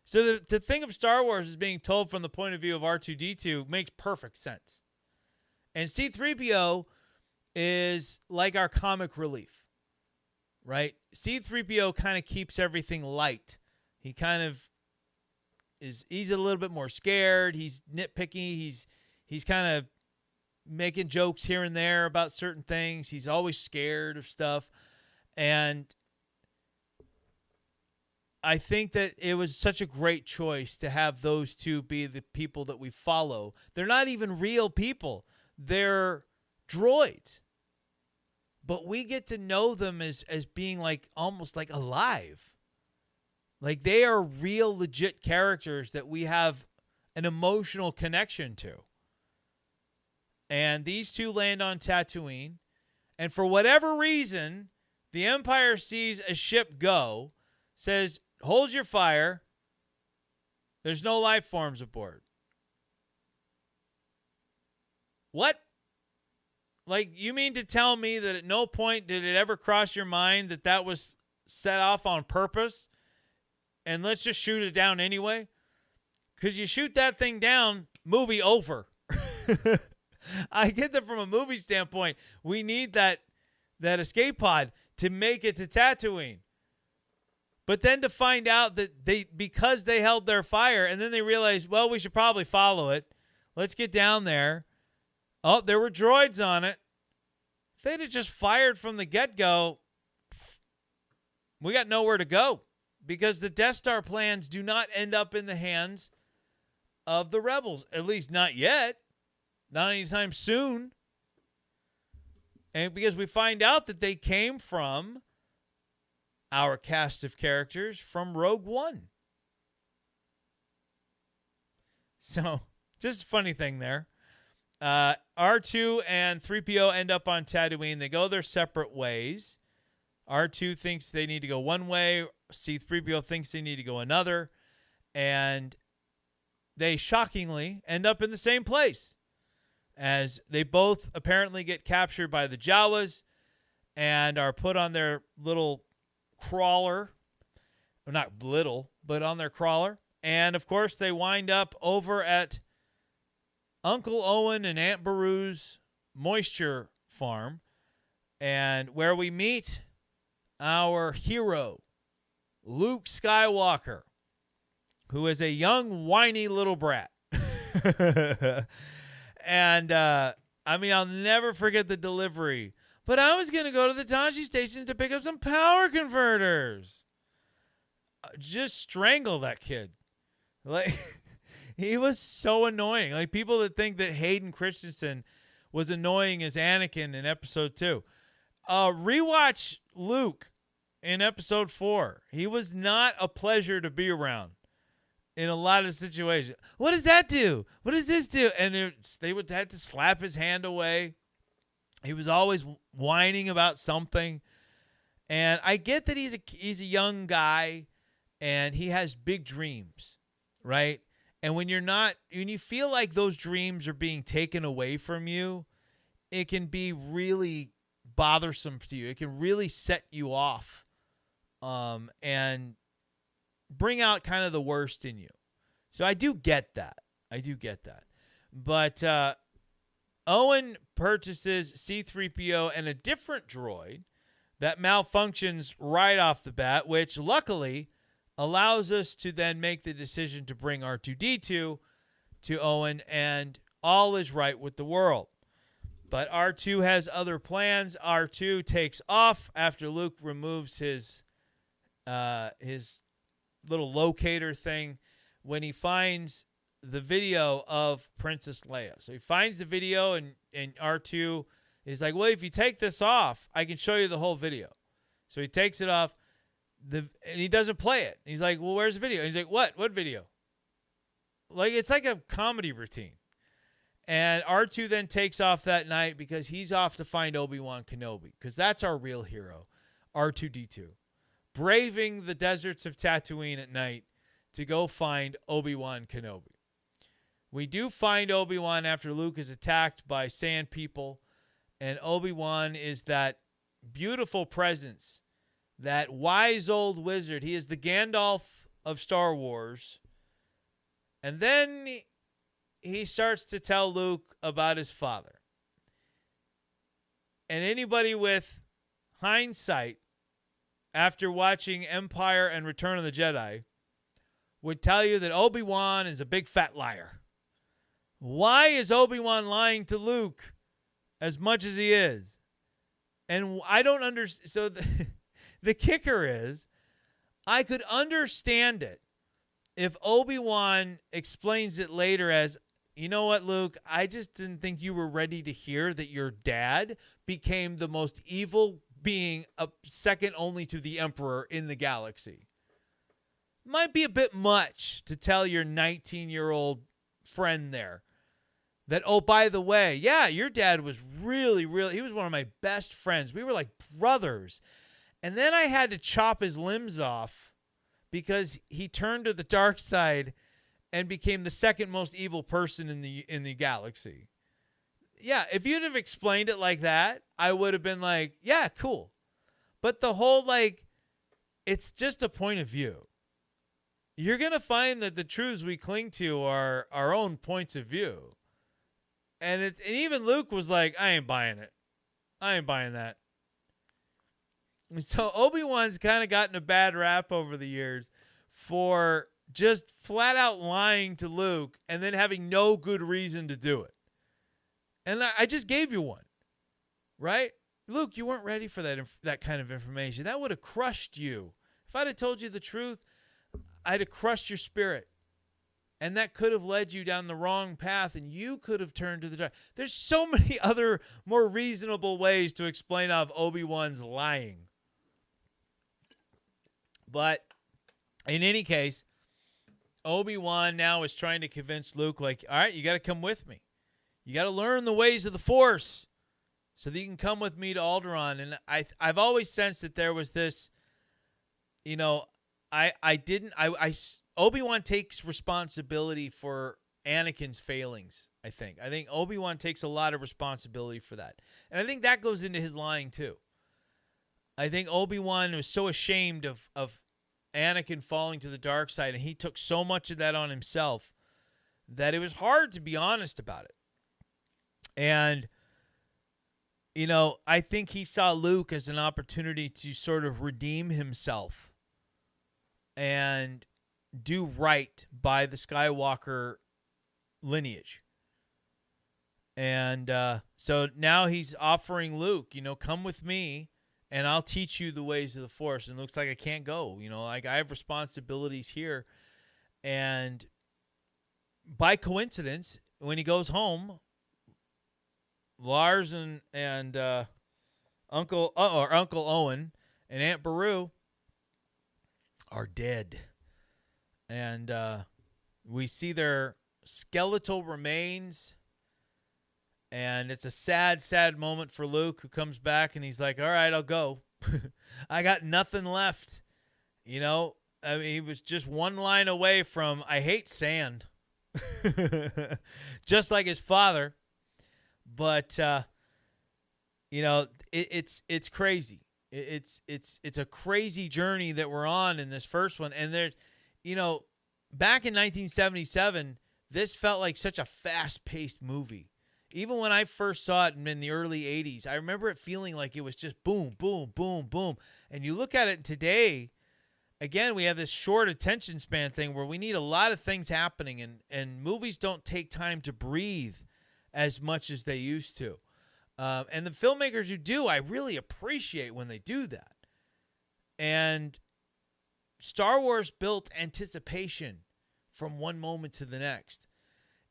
So to think of Star Wars as being told from the point of view of R2-D2 makes perfect sense. And C-3PO is like our comic relief, right? C-3PO kind of keeps everything light. He kind of he's a little bit more scared. He's nitpicky. He's kind of making jokes here and there about certain things. He's always scared of stuff. And I think that it was such a great choice to have those 2 be the people that we follow. They're not even real people. They're droids. But we get to know them as being like almost like alive. Like they are real legit characters that we have an emotional connection to. And these 2 land on Tatooine. And for whatever reason, the Empire sees a ship go, says, hold your fire. There's no life forms aboard. What? Like, you mean to tell me that at no point did it ever cross your mind that that was set off on purpose? And let's just shoot it down anyway? Because you shoot that thing down, movie over. I get that from a movie standpoint. We need that escape pod to make it to Tatooine. But then to find out that because they held their fire, and then they realized, well, we should probably follow it. Let's get down there. Oh, there were droids on it. If they'd have just fired from the get-go, we got nowhere to go. Because the Death Star plans do not end up in the hands of the rebels. At least not yet. Not anytime soon. And because we find out that they came from our cast of characters from Rogue One. So, just a funny thing there. R2 and 3PO end up on Tatooine. They go their separate ways. R2 thinks they need to go one way. C-3PO thinks they need to go another. And they shockingly end up in the same place, as they both apparently get captured by the Jawas and are put on their little crawler. Well, not little, but on their crawler. And, of course, they wind up over at Uncle Owen and Aunt Beru's moisture farm, and where we meet our hero, Luke Skywalker, who is a young, whiny little brat. And, I'll never forget the delivery. But I was going to go to the Tashi station to pick up some power converters. Just strangle that kid. Like, he was so annoying. Like, people that think that Hayden Christensen was annoying as Anakin in episode 2. Rewatch Luke in episode 4. He was not a pleasure to be around in a lot of situations. What does that do? What does this do? And they would have to slap his hand away. He was always whining about something. And I get that he's a young guy and he has big dreams, right? And when you feel like those dreams are being taken away from you, it can be really bothersome to you. It can really set you off, and bring out kind of the worst in you. So I do get that. But Owen purchases C-3PO and a different droid that malfunctions right off the bat, which luckily allows us to then make the decision to bring R2-D2 to Owen, and all is right with the world. But R2 has other plans. R2 takes off after Luke removes his little locator thing when he finds the video of Princess Leia. So he finds the video, and R2 is like, well, if you take this off, I can show you the whole video. So he takes it off. And he doesn't play it. He's like, well, where's the video? And he's like, what video? Like, it's like a comedy routine. And R2 then takes off that night because he's off to find Obi-Wan Kenobi, because that's our real hero, R2-D2, braving the deserts of Tatooine at night to go find Obi-Wan Kenobi. We do find Obi-Wan after Luke is attacked by sand people, and Obi-Wan is that beautiful presence, that wise old wizard. He is the Gandalf of Star Wars. And then he starts to tell Luke about his father. And anybody with hindsight, after watching Empire and Return of the Jedi, would tell you that Obi-Wan is a big fat liar. Why is Obi-Wan lying to Luke as much as he is? And I don't understand. So the kicker is, I could understand it if Obi-Wan explains it later as, you know what, Luke, I just didn't think you were ready to hear that your dad became the most evil being, second only to the Emperor in the galaxy. Might be a bit much to tell your 19-year-old friend there that, oh, by the way, yeah, your dad was really, he was one of my best friends. We were like brothers. And then I had to chop his limbs off because he turned to the dark side and became the second most evil person in the galaxy. Yeah, if you'd have explained it like that, I would have been like, yeah, cool. But the whole, like, it's just a point of view. You're going to find that the truths we cling to are our own points of view. And even Luke was like, I ain't buying it. I ain't buying that. And so Obi-Wan's kind of gotten a bad rap over the years for just flat out lying to Luke and then having no good reason to do it. And I just gave you one, right? Luke, you weren't ready for that kind of information. That would have crushed you. If I'd have told you the truth, I'd have crushed your spirit. And that could have led you down the wrong path, and you could have turned to the dark. There's so many other more reasonable ways to explain off Obi-Wan's lying. But in any case, Obi-Wan now is trying to convince Luke, like, all right, you got to come with me. You got to learn the ways of the Force so that you can come with me to Alderaan. And I've always sensed that there was this, Obi-Wan takes responsibility for Anakin's failings, I think. I think Obi-Wan takes a lot of responsibility for that. And I think that goes into his lying too. I think Obi-Wan was so ashamed of Anakin falling to the dark side, and he took so much of that on himself that it was hard to be honest about it. And, I think he saw Luke as an opportunity to sort of redeem himself and do right by the Skywalker lineage. And so now he's offering Luke, come with me and I'll teach you the ways of the Force. And it looks like I can't go, like I have responsibilities here. And by coincidence, when he goes home, Lars and Uncle Owen and Aunt Beru are dead. And we see their skeletal remains. And it's a sad, sad moment for Luke, who comes back and he's like, all right, I'll go. I got nothing left. I mean, he was just one line away from, I hate sand. Just like his father. But, it's crazy. It's a crazy journey that we're on in this first one. And there, back in 1977, this felt like such a fast-paced movie. Even when I first saw it in the early 80s, I remember it feeling like it was just boom, boom, boom, boom. And you look at it today, again, we have this short attention span thing where we need a lot of things happening, and movies don't take time to breathe as much as they used to. And the filmmakers who do, I really appreciate when they do that. And Star Wars built anticipation from one moment to the next.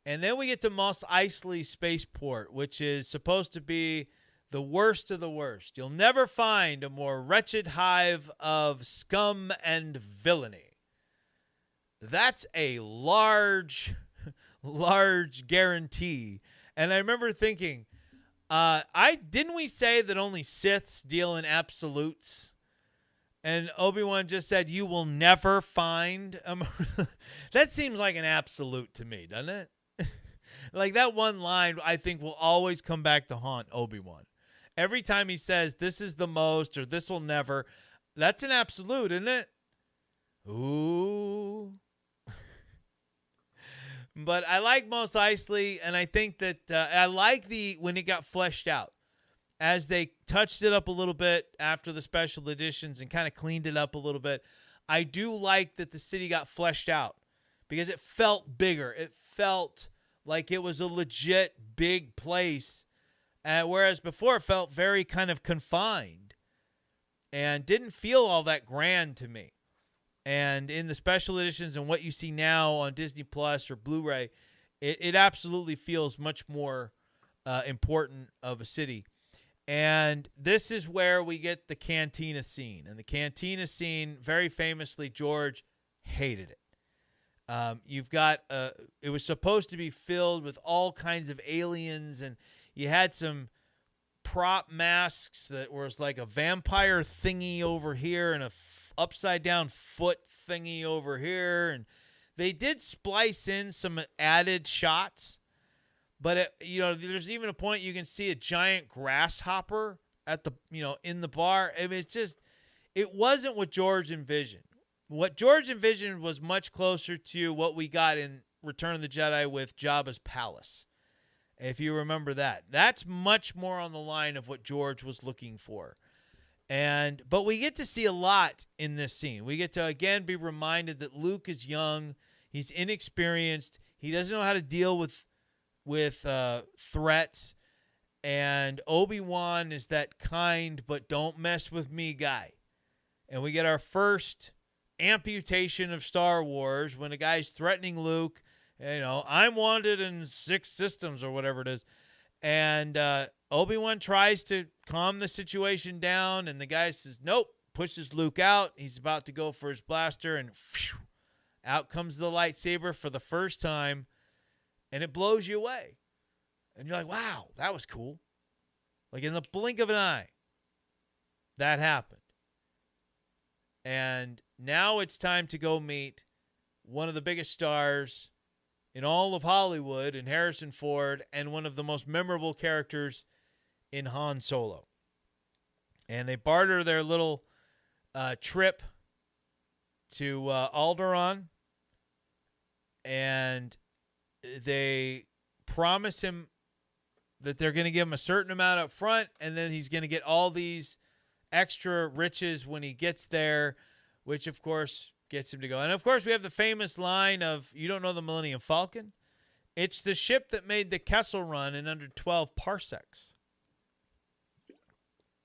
And then we get to Mos Eisley Spaceport, which is supposed to be the worst of the worst. You'll never find a more wretched hive of scum and villainy. That's a large guarantee. And I remember thinking, didn't we say that only Siths deal in absolutes? And Obi-Wan just said, you will never find. That seems like an absolute to me, doesn't it? Like that one line, I think, will always come back to haunt Obi-Wan. Every time he says, this is the most, or this will never, that's an absolute, isn't it? Ooh. But I like Mos Eisley, and I think that I like when it got fleshed out. As they touched it up a little bit after the special editions and kind of cleaned it up a little bit, I do like that the city got fleshed out because it felt bigger. It felt like it was a legit big place, whereas before it felt very kind of confined and didn't feel all that grand to me. And in the special editions and what you see now on Disney Plus or Blu-ray, it absolutely feels much more important of a city. And this is where we get the cantina scene. And the cantina scene, very famously, George hated it. You've got, it was supposed to be filled with all kinds of aliens, and you had some prop masks that was like a vampire thingy over here and a upside down foot thingy over here. And they did splice in some added shots, but there's even a point you can see a giant grasshopper at the, in the bar. I mean, it wasn't what George envisioned. What George envisioned was much closer to what we got in Return of the Jedi with Jabba's palace. If you remember that, that's much more on the line of what George was looking for. But we get to see a lot in this scene. We get to, again, be reminded that Luke is young. He's inexperienced. He doesn't know how to deal with threats. And Obi-Wan is that kind, but don't mess with me guy. And we get our first amputation of Star Wars when a guy's threatening Luke I'm wanted in 6 systems or whatever it is. And Obi-Wan tries to calm the situation down, and the guy says, nope, pushes Luke out. He's about to go for his blaster, and phew, out comes the lightsaber for the first time, and it blows you away. And you're like, wow, that was cool. Like in the blink of an eye, that happened. And now it's time to go meet one of the biggest stars in all of Hollywood, in Harrison Ford, and one of the most memorable characters in Han Solo. And they barter their little trip to Alderaan, and they promise him that they're going to give him a certain amount up front, and then he's going to get all these extra riches when he gets there, which, of course, gets him to go. And, of course, we have the famous line of, you don't know the Millennium Falcon? It's the ship that made the Kessel Run in under 12 parsecs.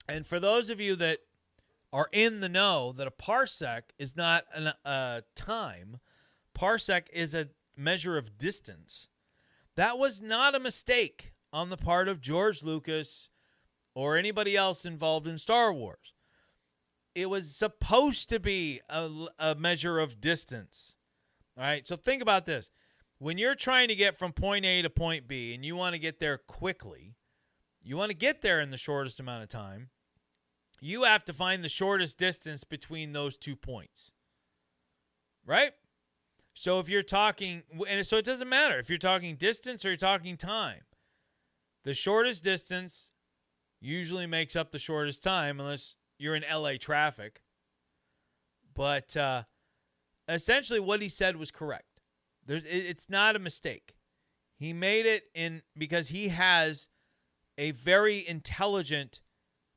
And for those of you that are in the know that a parsec is not a time, parsec is a measure of distance. That was not a mistake on the part of George Lucas or anybody else involved in Star Wars. It was supposed to be a measure of distance. All right, so think about this. When you're trying to get from point A to point B and you want to get there quickly, you want to get there in the shortest amount of time, you have to find the shortest distance between those 2 points. Right? So if you're talking, and so it doesn't matter if you're talking distance or you're talking time. The shortest distance usually makes up the shortest time, unless you're in LA traffic. But essentially what he said was correct. It's not a mistake. He made it in because he has a very intelligent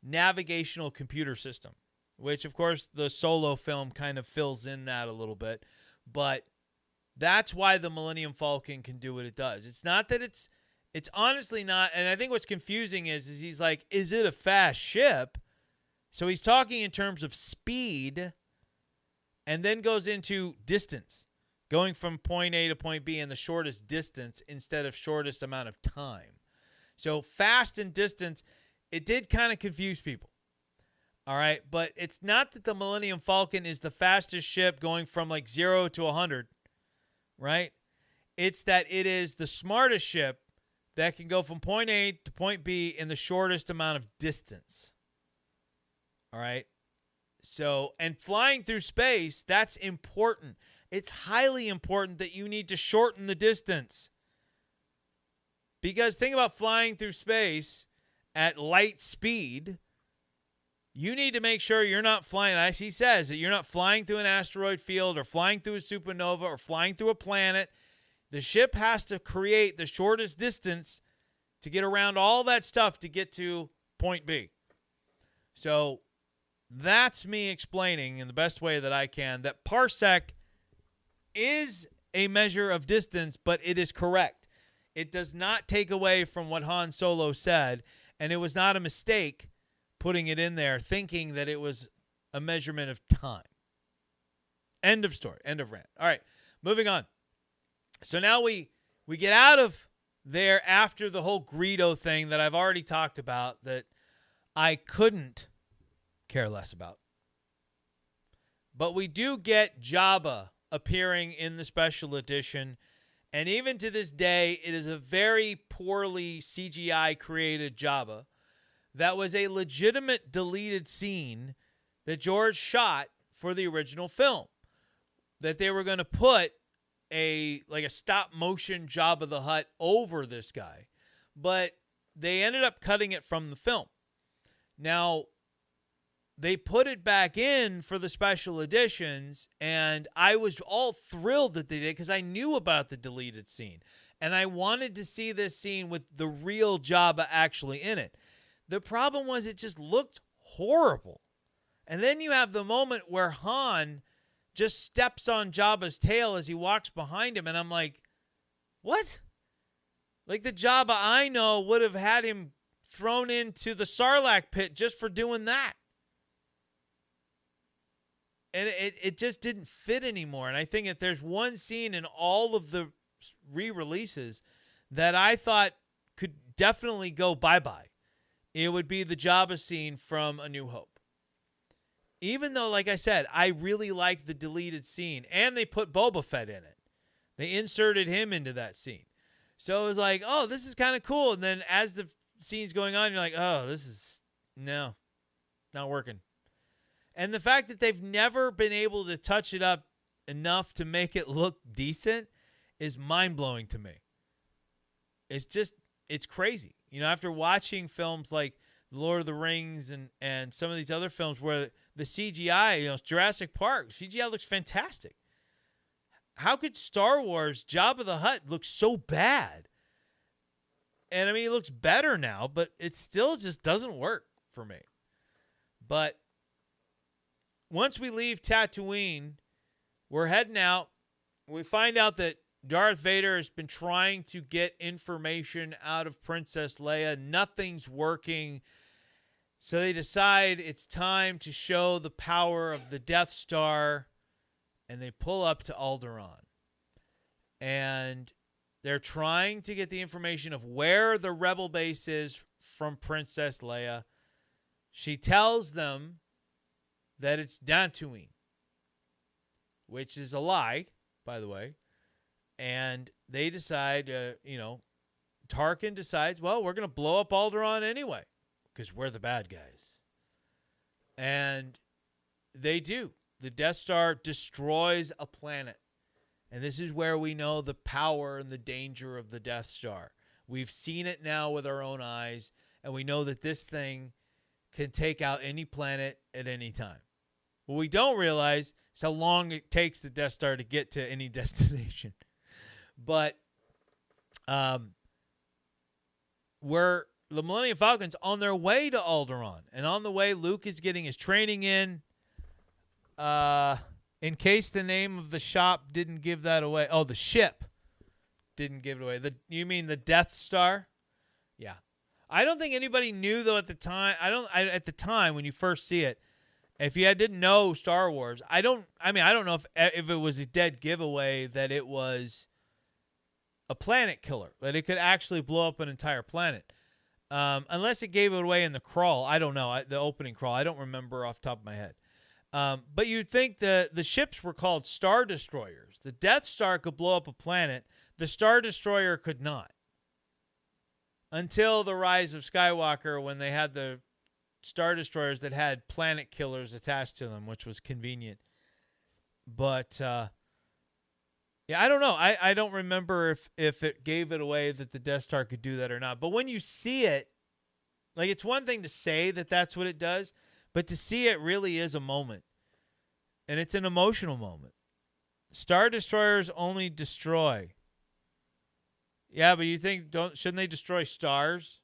navigational computer system, which, of course, the Solo film kind of fills in that a little bit. But that's why the Millennium Falcon can do what it does. It's not that it's honestly not, and I think what's confusing is he's like, is it a fast ship? So he's talking in terms of speed and then goes into distance, going from point A to point B in the shortest distance instead of shortest amount of time. So fast and distance, it did kind of confuse people. All right, but it's not that the Millennium Falcon is the fastest ship going from like 0 to 100, right? It's that it is the smartest ship that can go from point A to point B in the shortest amount of distance. All right? So, and flying through space, that's important. It's highly important that you need to shorten the distance. Because think about flying through space at light speed. You need to make sure you're not flying, as he says, that you're not flying through an asteroid field or flying through a supernova or flying through a planet. The ship has to create the shortest distance to get around all that stuff to get to point B. So that's me explaining in the best way that I can that parsec is a measure of distance, but it is correct. It does not take away from what Han Solo said, and it was not a mistake putting it in there thinking that it was a measurement of time. End of story. End of rant. All right, moving on. So now we get out of there after the whole Greedo thing that I've already talked about that I couldn't care less about. But we do get Jabba appearing in the special edition, and even to this day, it is a very poorly CGI created Jabba that was a legitimate deleted scene that George shot for the original film, that they were going to put a stop motion Jabba the Hutt over this guy, but they ended up cutting it from the film. Now, they put it back in for the special editions, and I was all thrilled that they did because I knew about the deleted scene, and I wanted to see this scene with the real Jabba actually in it. The problem was it just looked horrible. And then you have the moment where Han just steps on Jabba's tail as he walks behind him, and I'm like, what? Like the Jabba I know would have had him thrown into the Sarlacc pit just for doing that. And it just didn't fit anymore. And I think if there's one scene in all of the re-releases that I thought could definitely go bye-bye. It would be the Jabba scene from A New Hope. Even though, like I said, I really liked the deleted scene, and they put Boba Fett in it. They inserted him into that scene. So it was like, oh, this is kind of cool. And then as the scene's going on, you're like, oh, this is, no, not working. And the fact that they've never been able to touch it up enough to make it look decent is mind-blowing to me. It's crazy. You know, after watching films like Lord of the Rings and some of these other films where the CGI, you know, Jurassic Park, CGI looks fantastic. How could Star Wars Jabba the Hutt look so bad? And I mean, it looks better now, but it still just doesn't work for me. But once we leave Tatooine, we're heading out. We find out that Darth Vader has been trying to get information out of Princess Leia. Nothing's working. So they decide it's time to show the power of the Death Star, and they pull up to Alderaan. And they're trying to get the information of where the rebel base is from Princess Leia. She tells them that it's Dantooine, which is a lie, by the way. And they decide, Tarkin decides, well, we're going to blow up Alderaan anyway because we're the bad guys. And they do. The Death Star destroys a planet. And this is where we know the power and the danger of the Death Star. We've seen it now with our own eyes, and we know that this thing can take out any planet at any time. What we don't realize is how long it takes the Death Star to get to any destination. But we're the Millennium Falcon's on their way to Alderaan. And on the way, Luke is getting his training in. In case the name of the shop didn't give that away. Oh, the ship didn't give it away. You mean the Death Star? Yeah. I don't think anybody knew, though, at the time. At the time when you first see it, if you didn't know Star Wars, I don't know if it was a dead giveaway that it was a planet killer, that it could actually blow up an entire planet. Unless it gave it away in the crawl. I don't know. The opening crawl. I don't remember off the top of my head. But you'd think the ships were called Star Destroyers. The Death Star could blow up a planet. The Star Destroyer could not. Until the Rise of Skywalker, when they had the Star Destroyers that had planet killers attached to them, which was convenient. But, yeah, I don't know. I don't remember if it gave it away that the Death Star could do that or not. But when you see it, like, it's one thing to say that that's what it does, but to see it really is a moment. And it's an emotional moment. Star Destroyers only destroy. Yeah, but you think, shouldn't they destroy stars?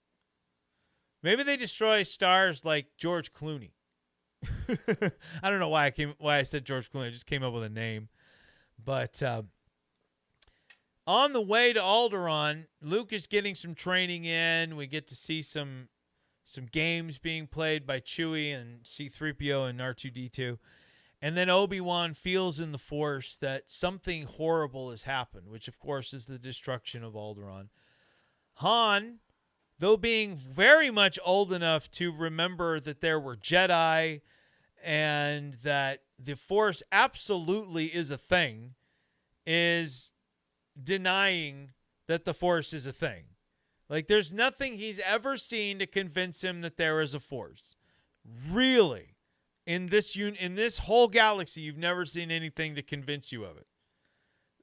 Maybe they destroy stars like George Clooney. I don't know why I said George Clooney. I just came up with a name. But on the way to Alderaan, Luke is getting some training in. We get to see some games being played by Chewie and C-3PO and R2-D2. And then Obi-Wan feels in the Force that something horrible has happened, which, of course, is the destruction of Alderaan. Han, though being very much old enough to remember that there were Jedi and that the Force absolutely is a thing, is denying that the Force is a thing. Like, there's nothing he's ever seen to convince him that there is a Force. Really. In this whole galaxy, you've never seen anything to convince you of it.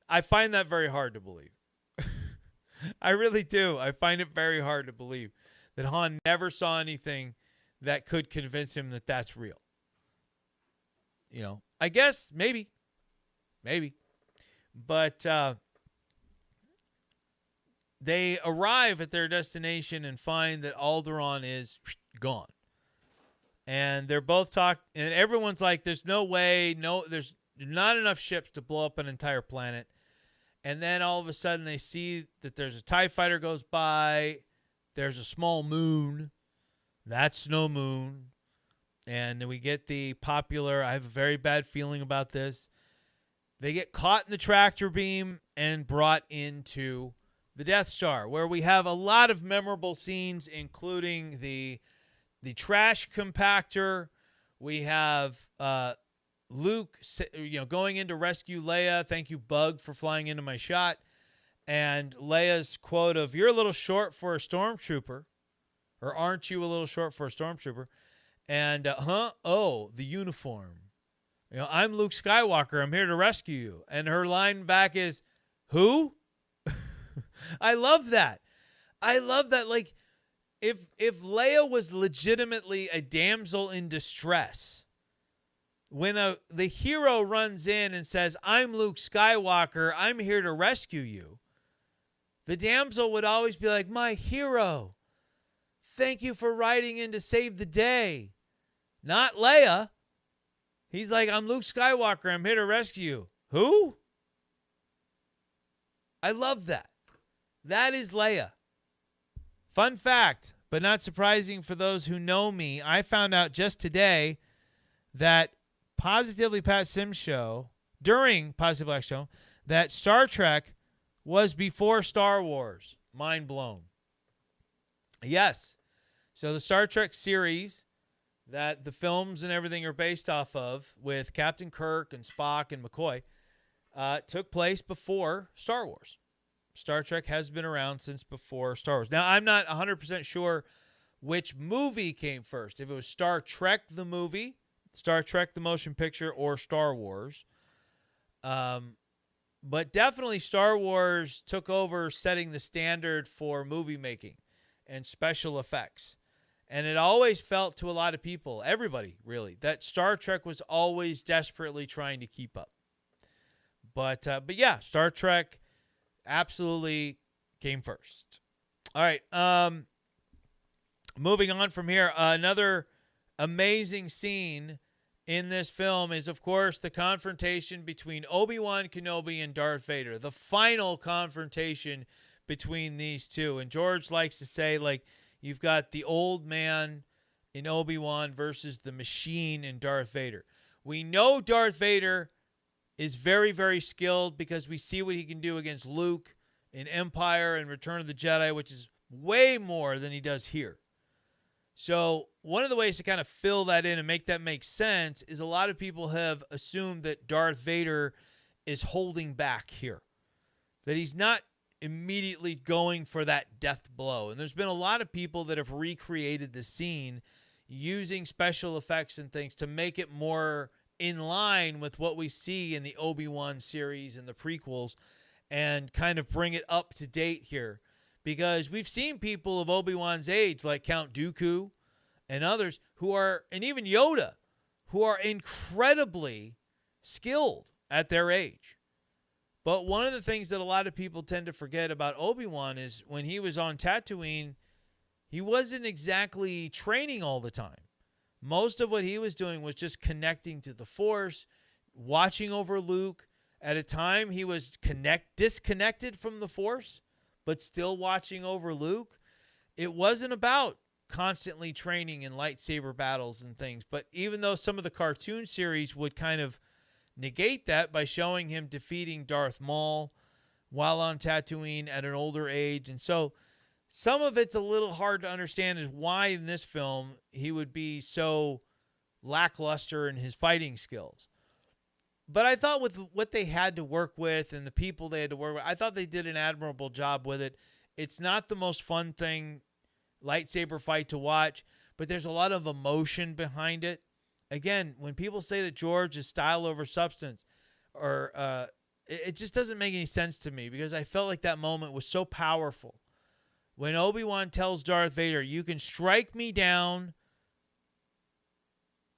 I find that very hard to believe. I really do. I find it very hard to believe that Han never saw anything that could convince him that that's real. You know, I guess maybe. But they arrive at their destination and find that Alderaan is gone. And they're both talking, and everyone's like, there's no way, there's not enough ships to blow up an entire planet. And then all of a sudden they see that there's a TIE fighter goes by, there's a small moon, that's Snow Moon. And then we get the popular, I have a very bad feeling about this. They get caught in the tractor beam, and brought into the Death Star, where we have a lot of memorable scenes, including the trash compactor. We have Luke, going in to rescue Leia. Thank you, Bug, for flying into my shot. And Leia's quote of, "You're a little short for a stormtrooper," or "Aren't you a little short for a stormtrooper?" And, "Oh, the uniform. I'm Luke Skywalker. I'm here to rescue you." And her line back is, "Who?" I love that. Like, if Leia was legitimately a damsel in distress, when the hero runs in and says, "I'm Luke Skywalker, I'm here to rescue you," the damsel would always be like, "My hero, thank you for riding in to save the day." Not Leia. He's like, "I'm Luke Skywalker, I'm here to rescue you." Who? I love that. That is Leia. Fun fact, but not surprising for those who know me, I found out just today that Positively Pat Sims show, during Positive Black show, that Star Trek was before Star Wars. Mind blown. Yes. So the Star Trek series that the films and everything are based off of, with Captain Kirk and Spock and McCoy, took place before Star Wars. Star Trek has been around since before Star Wars. Now, I'm not 100% sure which movie came first. If it was Star Trek the movie, Star Trek the motion picture, or Star Wars. But definitely Star Wars took over setting the standard for movie making and special effects. And it always felt to a lot of people, everybody really, that Star Trek was always desperately trying to keep up. But yeah, Star Trek absolutely came first. All right. Moving on from here, another amazing scene in this film is, of course, the confrontation between Obi-Wan Kenobi and Darth Vader, the final confrontation between these two. And George likes to say, like, you've got the old man in Obi-Wan versus the machine in Darth Vader. We know Darth Vader is very, very skilled because we see what he can do against Luke in Empire and Return of the Jedi, which is way more than he does here. So one of the ways to kind of fill that in and make that make sense is a lot of people have assumed that Darth Vader is holding back here, that he's not immediately going for that death blow. And there's been a lot of people that have recreated the scene using special effects and things to make it more in line with what we see in the Obi-Wan series and the prequels, and kind of bring it up to date here. Because we've seen people of Obi-Wan's age, like Count Dooku and others, who are, and even Yoda, who are incredibly skilled at their age. But one of the things that a lot of people tend to forget about Obi-Wan is when he was on Tatooine, he wasn't exactly training all the time. Most of what he was doing was just connecting to the Force, watching over Luke. At a time, he was disconnected from the Force, but still watching over Luke. It wasn't about constantly training in lightsaber battles and things. But even though some of the cartoon series would kind of negate that by showing him defeating Darth Maul while on Tatooine at an older age. And so some of it's a little hard to understand is why in this film he would be so lackluster in his fighting skills. But I thought with what they had to work with and the people they had to work with, I thought they did an admirable job with it. It's not the most fun thing, lightsaber fight, to watch, but there's a lot of emotion behind it. Again, when people say that George is style over substance, or it just doesn't make any sense to me, because I felt like that moment was so powerful. When Obi-Wan tells Darth Vader, "You can strike me down,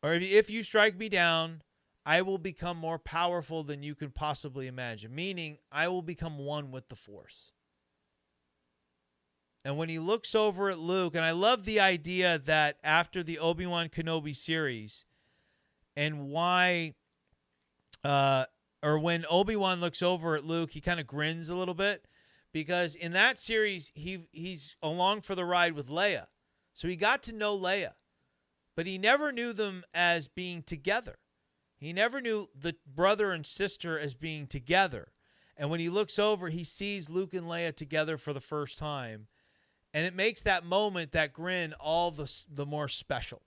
or if you strike me down, I will become more powerful than you can possibly imagine." Meaning, I will become one with the Force. And when he looks over at Luke, and I love the idea that after the Obi-Wan Kenobi series, and why, or when Obi-Wan looks over at Luke, he kind of grins a little bit, because in that series, he's along for the ride with Leia. So he got to know Leia, but he never knew them as being together. He never knew the brother and sister as being together. And when he looks over, he sees Luke and Leia together for the first time. And it makes that moment, that grin, all the more special.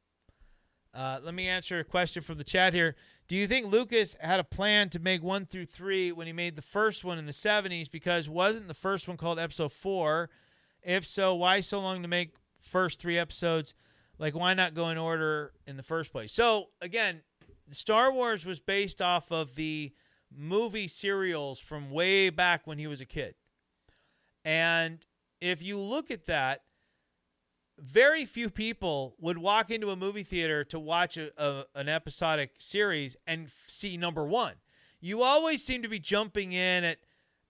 Let me answer a question from the chat here. Do you think Lucas had a plan to make 1 through 3 when he made the first one in the 70s? Because wasn't the first one called Episode 4? If so, why so long to make first 3 episodes? Like, why not go in order in the first place? So, again, Star Wars was based off of the movie serials from way back when he was a kid. And if you look at that, very few people would walk into a movie theater to watch an episodic series and see number 1. You always seem to be jumping in at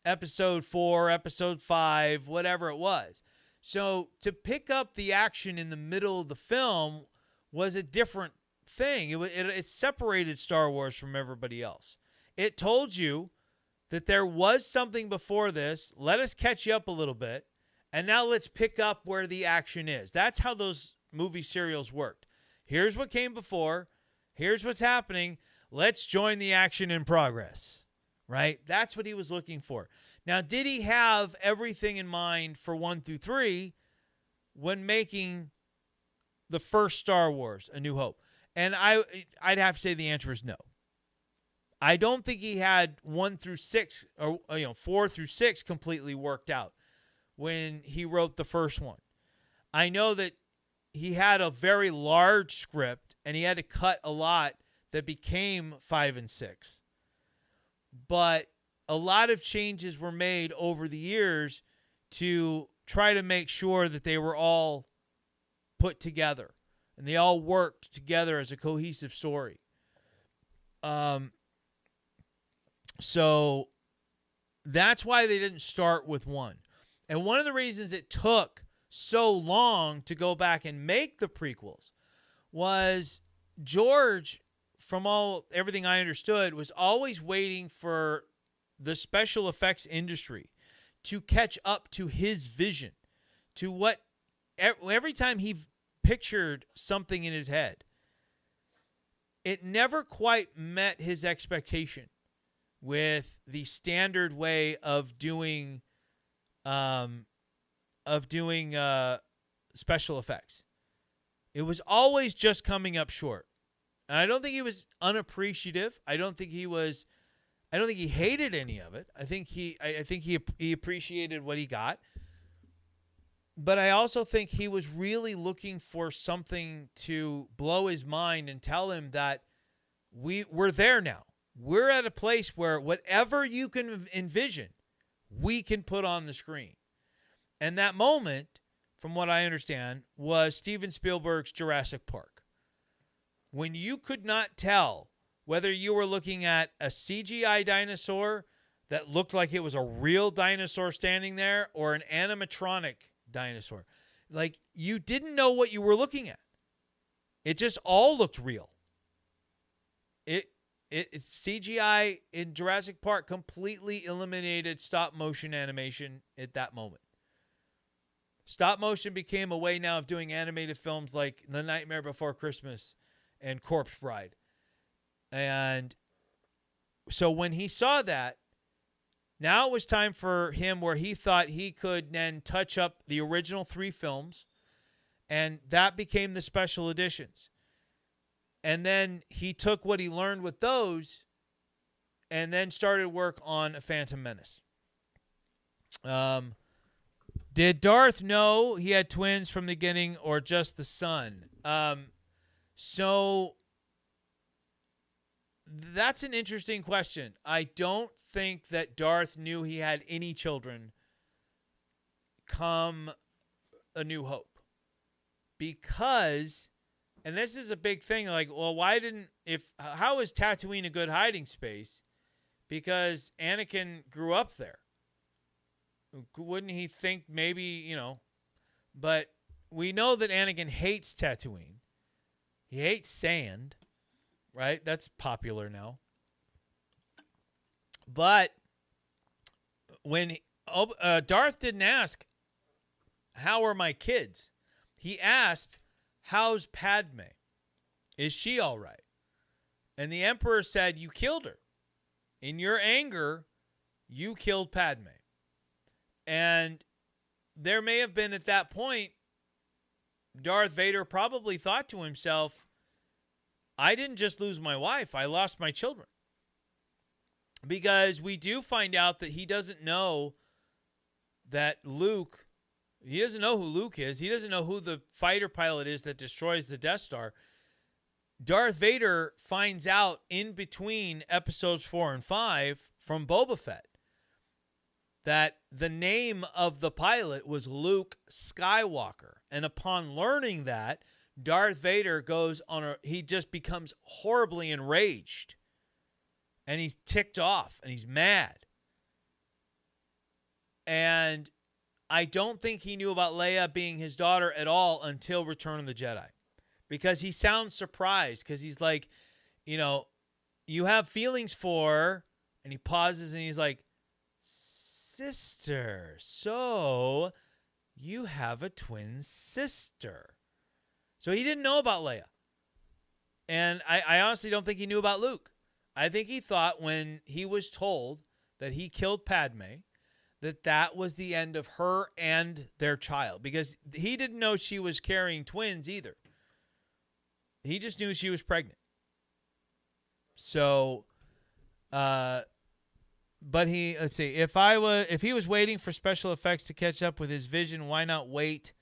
episode 4, episode 5, whatever it was. So to pick up the action in the middle of the film was a different thing. It separated Star Wars from everybody else. It told you that there was something before this. Let us catch you up a little bit. And now let's pick up where the action is. That's how those movie serials worked. Here's what came before. Here's what's happening. Let's join the action in progress. Right? That's what he was looking for. Now, did he have everything in mind for 1 through 3 when making the first Star Wars, A New Hope? And I'd have to say the answer is no. I don't think he had 1 through 6 or 4 through 6 completely worked out when he wrote the first one. I know that he had a very large script and he had to cut a lot that became 5 and 6. But a lot of changes were made over the years to try to make sure that they were all put together and they all worked together as a cohesive story. So that's why they didn't start with 1. And one of the reasons it took so long to go back and make the prequels was George, from everything I understood, was always waiting for the special effects industry to catch up to his vision, to what every time he pictured something in his head, it never quite met his expectation with the standard way of doing special effects. It was always just coming up short. And I don't think he was unappreciative. I don't think he hated any of it. I think he appreciated what he got. But I also think he was really looking for something to blow his mind and tell him that we're there now. We're at a place where whatever you can envision, we can put on the screen. And that moment, from what I understand, was Steven Spielberg's Jurassic Park. When you could not tell whether you were looking at a CGI dinosaur that looked like it was a real dinosaur standing there or an animatronic dinosaur. Like, you didn't know what you were looking at. It just all looked real. CGI in Jurassic Park completely eliminated stop motion animation at that moment. Stop motion became a way now of doing animated films like The Nightmare Before Christmas and Corpse Bride. And so when he saw that, now it was time for him where he thought he could then touch up the original 3 films, and that became the special editions. And then he took what he learned with those and then started work on A Phantom Menace. Did Darth know he had twins from the beginning or just the son? So that's an interesting question. I don't think that Darth knew he had any children come A New Hope. Because, and this is a big thing, like, well, how is Tatooine a good hiding space? Because Anakin grew up there. Wouldn't he think maybe, but we know that Anakin hates Tatooine. He hates sand, right? That's popular now. But when Darth didn't ask, how are my kids? He asked, how's Padme? Is she all right? And the Emperor said, you killed her. In your anger, you killed Padme. And there may have been at that point, Darth Vader probably thought to himself, I didn't just lose my wife, I lost my children. Because we do find out that he doesn't know that Luke, he doesn't know who Luke is. He doesn't know who the fighter pilot is that destroys the Death Star. Darth Vader finds out in between episodes 4 and 5 from Boba Fett that the name of the pilot was Luke Skywalker. And upon learning that, Darth Vader he just becomes horribly enraged. And he's ticked off and he's mad. And I don't think he knew about Leia being his daughter at all until Return of the Jedi. Because he sounds surprised because he's like, you have feelings for her. And he pauses and he's like, sister, so you have a twin sister. So he didn't know about Leia. And I honestly don't think he knew about Luke. I think he thought when he was told that he killed Padme, that was the end of her and their child. Because he didn't know she was carrying twins either. He just knew she was pregnant. So, but let's see. If he was waiting for special effects to catch up with his vision, why not wait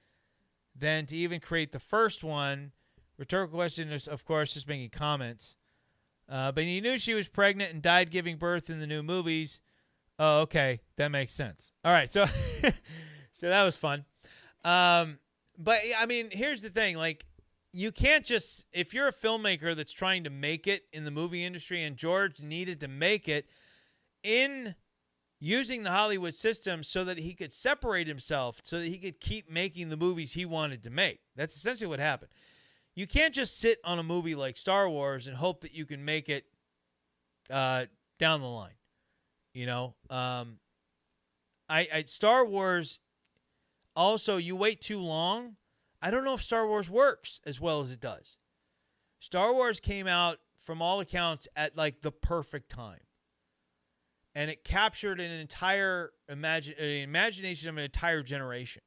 then to even create the first one? Rhetorical question is, of course, just making comments. But he knew she was pregnant and died giving birth in the new movies. Oh, okay. That makes sense. All right. So, so that was fun. But I mean, here's the thing. Like, you can't just, if you're a filmmaker that's trying to make it in the movie industry, and George needed to make it in using the Hollywood system so that he could separate himself, so that he could keep making the movies he wanted to make. That's essentially what happened. You can't just sit on a movie like Star Wars and hope that you can make it down the line. Star Wars, also, you wait too long. I don't know if Star Wars works as well as it does. Star Wars came out, from all accounts, at like the perfect time. And it captured an entire imagination of an entire generation.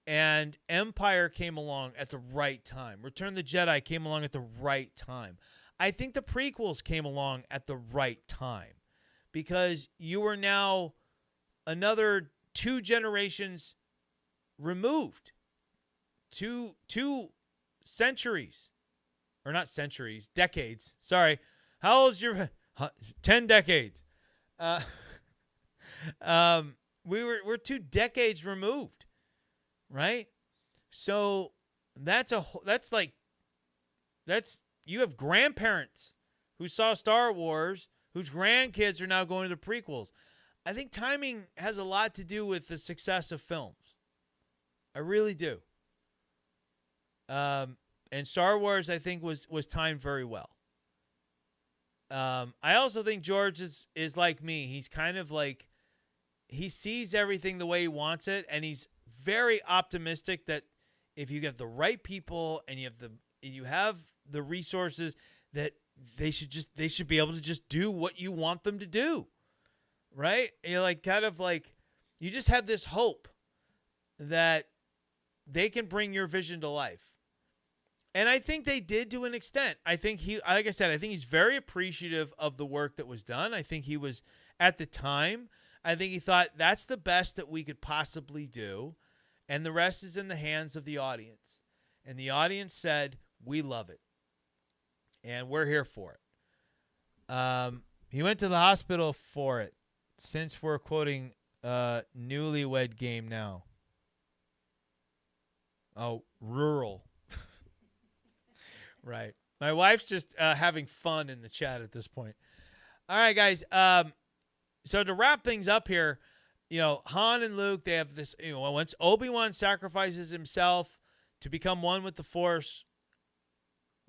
And Empire came along at the right time. Return of the Jedi came along at the right time. I think the prequels came along at the right time. Because you are now another 2 generations removed. Two centuries. Or not centuries, decades. Sorry. How old is your... 10 decades. We're 2 decades removed. Right? So you have grandparents who saw Star Wars, whose grandkids are now going to the prequels. I think timing has a lot to do with the success of films. I really do. And Star Wars, I think, was timed very well. I also think George is like me. He's kind of like, he sees everything the way he wants it, and he's very optimistic that if you get the right people and you have the resources, that they should be able to just do what you want them to do. Right? You're like, kind of like, you just have this hope that they can bring your vision to life. And I think they did to an extent. I think like I said, I think he's very appreciative of the work that was done. I think he was, at the time, I think he thought that's the best that we could possibly do. And the rest is in the hands of the audience. And the audience said, we love it. And we're here for it. He went to the hospital for it. Since we're quoting Newlywed Game now. Oh, rural. Right. My wife's just having fun in the chat at this point. All right, guys. So to wrap things up here, Han and Luke, they have this, once Obi-Wan sacrifices himself to become one with the Force,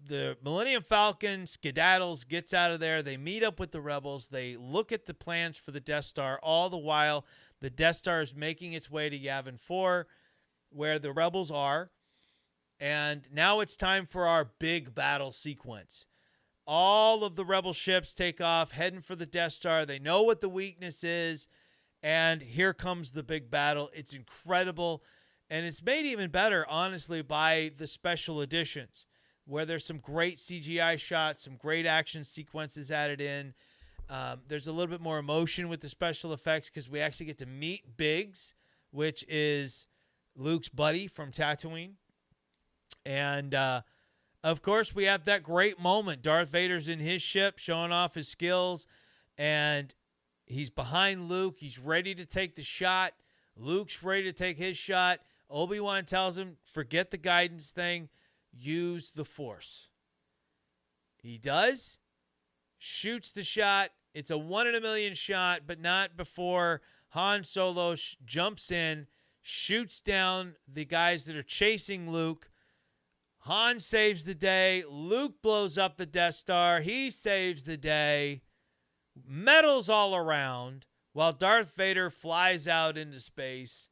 the Millennium Falcon skedaddles, gets out of there. They meet up with the rebels. They look at the plans for the Death Star. All the while, the Death Star is making its way to Yavin 4, where the rebels are. And now it's time for our big battle sequence. All of the rebel ships take off, heading for the Death Star. They know what the weakness is, and here comes the big battle. It's incredible, and it's made even better, honestly, by the special editions, where there's some great CGI shots, some great action sequences added in. There's a little bit more emotion with the special effects because we actually get to meet Biggs, which is Luke's buddy from Tatooine. And, of course, we have that great moment. Darth Vader's in his ship showing off his skills, and he's behind Luke. He's ready to take the shot. Luke's ready to take his shot. Obi-Wan tells him, forget the guidance thing. Use the Force. He does. Shoots the shot. It's a 1 in a million shot, but not before Han Solo jumps in, shoots down the guys that are chasing Luke. Han saves the day. Luke blows up the Death Star. He saves the day. Medals all around while Darth Vader flies out into space.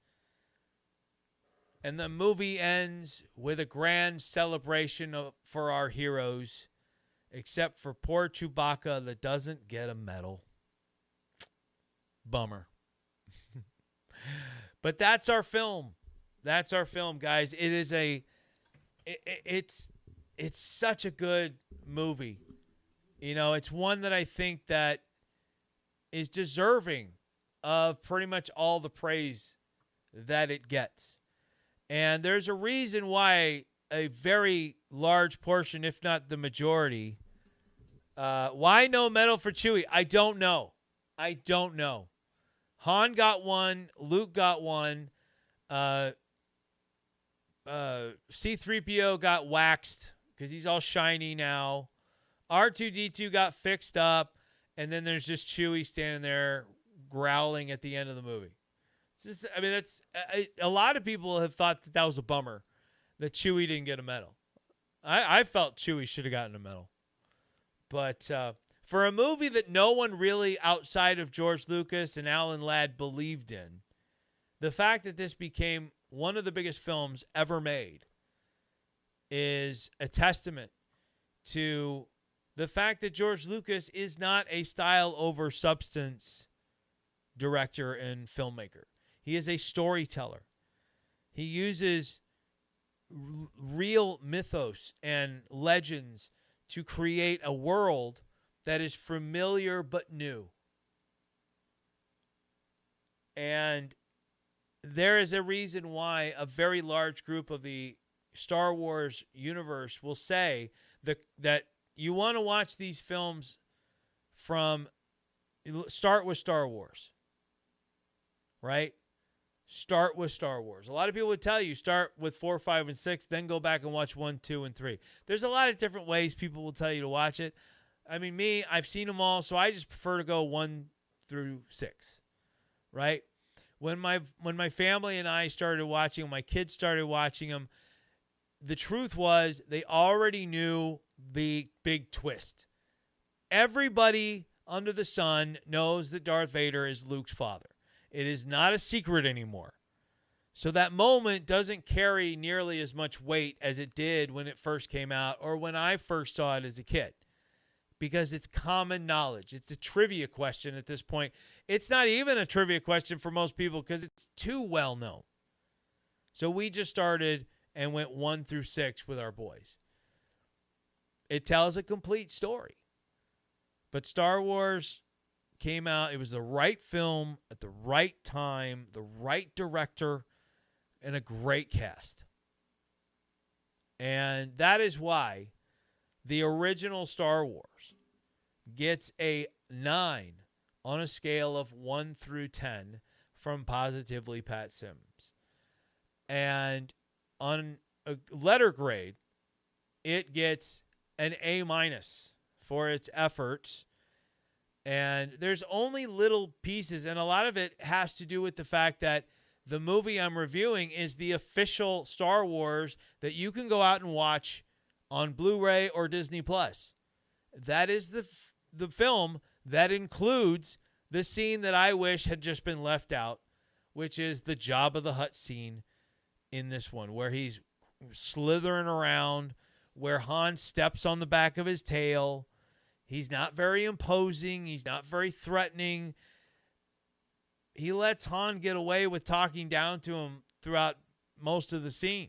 And the movie ends with a grand celebration for our heroes, except for poor Chewbacca that doesn't get a medal. Bummer. But that's our film. That's our film, guys. It is it's such a good movie. You know, it's one that I think that is deserving of pretty much all the praise that it gets. And there's a reason why a very large portion, if not the majority, why no medal for Chewie? I don't know. Han got one. Luke got one. C-3PO got waxed because he's all shiny now. R2-D2 got fixed up. And then there's just Chewie standing there growling at the end of the movie. That's a lot of people have thought that was a bummer that Chewie didn't get a medal. I felt Chewie should have gotten a medal. But for a movie that no one really outside of George Lucas and Alan Ladd believed in, the fact that this became one of the biggest films ever made is a testament to the fact that George Lucas is not a style over substance director and filmmaker. He is a storyteller. He uses real mythos and legends to create a world that is familiar but new. And there is a reason why a very large group of the Star Wars universe will say that you want to watch these films start with Star Wars, right? Start with Star Wars. A lot of people would tell you start with 4, 5, and 6, then go back and watch 1, 2, and 3. There's a lot of different ways people will tell you to watch it. I mean, me, I've seen them all, so I just prefer to go 1 through 6, right? When my family and I started watching them, my kids started watching them, the truth was they already knew the big twist. Everybody under the sun knows that Darth Vader is Luke's father. It is not a secret anymore. So that moment doesn't carry nearly as much weight as it did when it first came out or when I first saw it as a kid, because it's common knowledge. It's a trivia question at this point. It's not even a trivia question for most people because it's too well known. So we just started and went 1 through 6 with our boys. It tells a complete story. But Star Wars came out. It was the right film at the right time, the right director, and a great cast. And that is why the original Star Wars gets a 9 on a scale of 1 through 10 from Positively Pat Sims. And on a letter grade, it gets an A- for its efforts. And there's only little pieces, and a lot of it has to do with the fact that the movie I'm reviewing is the official Star Wars that you can go out and watch on Blu-ray or Disney Plus. That is the film that includes the scene that I wish had just been left out, which is the Jabba the Hutt scene in this one, where he's slithering around, where Han steps on the back of his tail, He's not very imposing. He's not very threatening. He lets Han get away with talking down to him throughout most of the scene.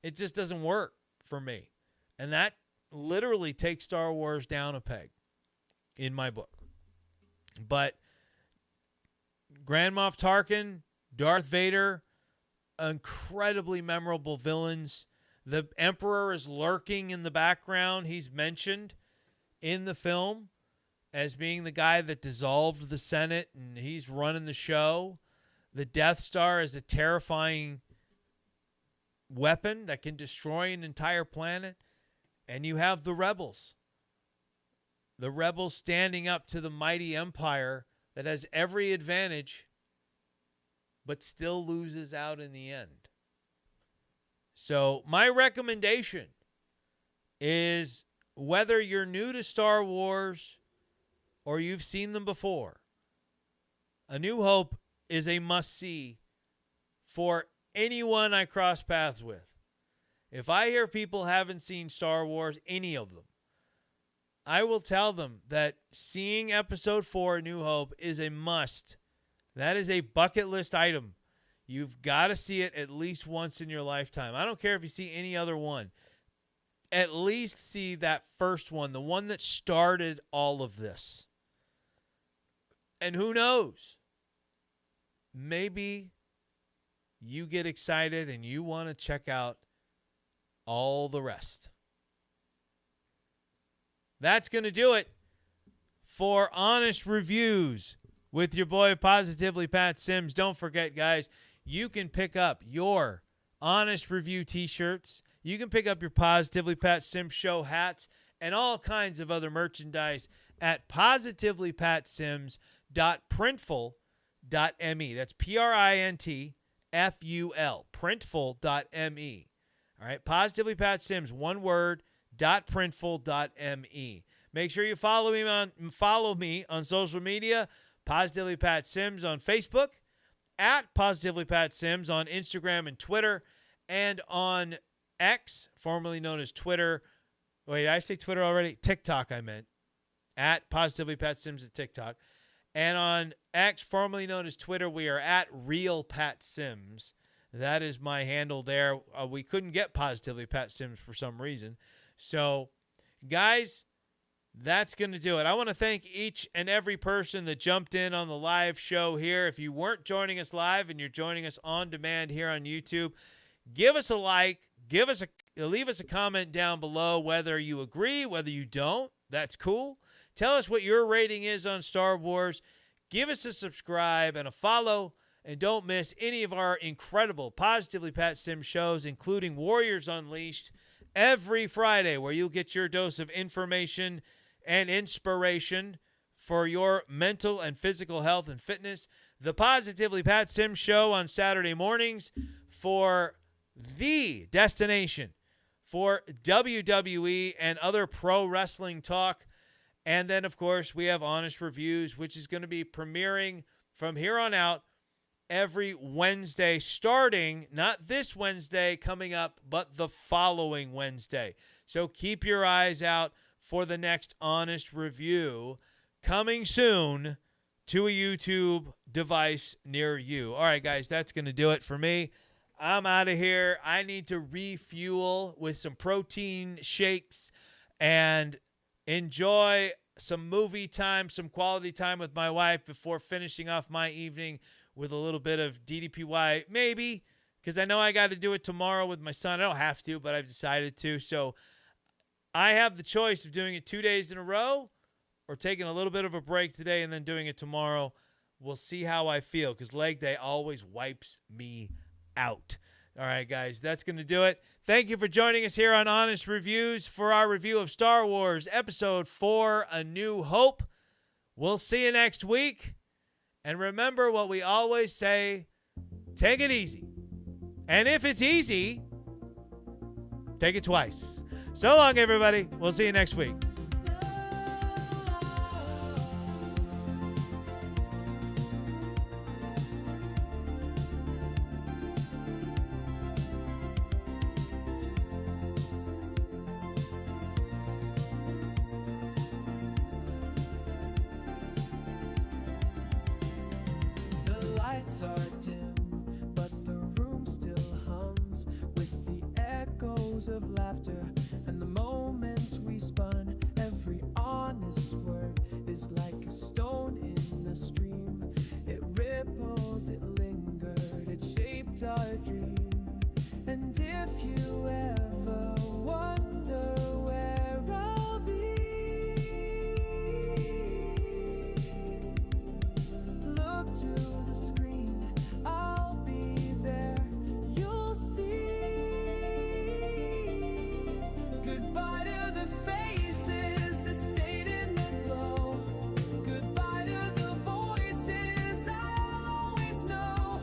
It just doesn't work for me. And that literally takes Star Wars down a peg in my book. But Grand Moff Tarkin, Darth Vader, incredibly memorable villains. The Emperor is lurking in the background. He's mentioned in the film as being the guy that dissolved the Senate, and he's running the show. The Death Star is a terrifying weapon that can destroy an entire planet. And you have the rebels. The rebels standing up to the mighty empire that has every advantage, but still loses out in the end. So my recommendation is, whether you're new to Star Wars or you've seen them before, A New Hope is a must-see for anyone I cross paths with. If I hear people haven't seen Star Wars, any of them, I will tell them that seeing Episode 4, A New Hope, is a must. That is a bucket list item. You've got to see it at least once in your lifetime. I don't care if you see any other one. At least see that first one, the one that started all of this. And who knows? Maybe you get excited and you want to check out all the rest. That's going to do it for Honest Reviews with your boy Positively Pat Sims. Don't forget, guys, you can pick up your Honest Review t-shirts. You can pick up your Positively Pat Sims Show hats and all kinds of other merchandise at positivelypatsims.printful.me. That's Printful, printful.me. All right, Positively Pat Sims, one word, .printful.me. Make sure you follow me on social media. Positively Pat Sims on Facebook, at Positively Pat Sims on Instagram and Twitter, and on X, formerly known as Twitter. Wait, did I say Twitter already? TikTok, I meant. At Positively Pat Sims at TikTok. And on X, formerly known as Twitter, we are at Real Pat Sims. That is my handle there. We couldn't get Positively Pat Sims for some reason. So, guys, that's going to do it. I want to thank each and every person that jumped in on the live show here. If you weren't joining us live and you're joining us on demand here on YouTube, give us a like. Leave us a comment down below, whether you agree, whether you don't. That's cool. Tell us what your rating is on Star Wars. Give us a subscribe and a follow. And don't miss any of our incredible Positively Pat Sims shows, including Warriors Unleashed, every Friday, where you'll get your dose of information and inspiration for your mental and physical health and fitness. The Positively Pat Sims show on Saturday mornings for the destination for WWE and other pro wrestling talk. And then, of course, we have Honest Reviews, which is going to be premiering from here on out every Wednesday, starting not this Wednesday coming up, but the following Wednesday. So keep your eyes out for the next Honest Review coming soon to a YouTube device near you. All right, guys, that's going to do it for me. I'm out of here. I need to refuel with some protein shakes and enjoy some movie time, some quality time with my wife before finishing off my evening with a little bit of DDPY, maybe, because I know I got to do it tomorrow with my son. I don't have to, but I've decided to. So I have the choice of doing it 2 days in a row or taking a little bit of a break today and then doing it tomorrow. We'll see how I feel, because leg day always wipes me out. All right, guys, that's going to do it. Thank you for joining us here on Honest Reviews for our review of Star Wars Episode 4, A New Hope. We'll see you next week. And remember what we always say, take it easy. And if it's easy, take it twice. So long, everybody. We'll see you next week. years of laughter and the moments we spun. Every honest word is like a stone in a stream. It rippled, it lingered, it shaped our dream. And if you ever wonder where I'll be, look to the screen, I'll be there, you'll see. Goodbye to the faces that stayed in the glow. Goodbye to the voices I'll always know.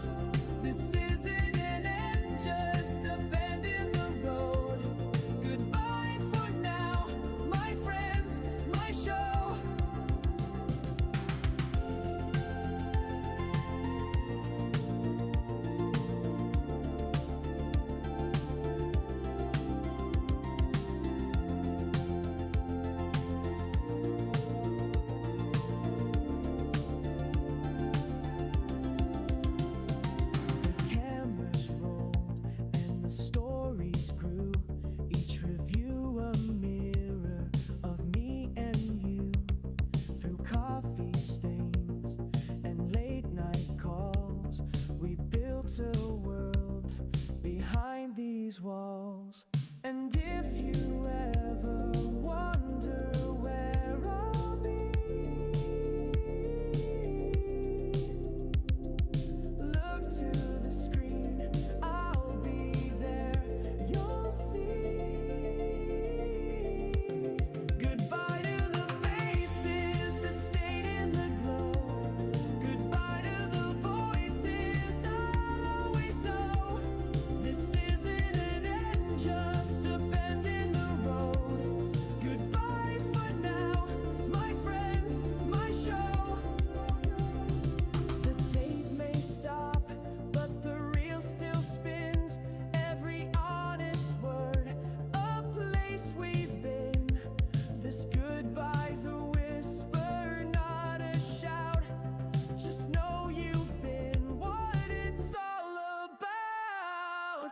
This isn't an end, just a bend in the road. Goodbye for now, my friends, my show. The cameras rolled and the stories grew. Each review a mirror of me and you. Through coffee stains and late night calls, we built a world behind these walls. And if you ever wonder where I'll be, look to the screen, I'll be there, you'll see. Goodbye to the faces that stayed in the glow. Goodbye to the voices I'll always know. This isn't an end, just a bend in the road. Goodbye for now, my friends, my show. The tape may stop, but the reel still spins. Every honest word, a place we've been. This goodbye's a whisper, not a shout. Just know you've been what it's all about.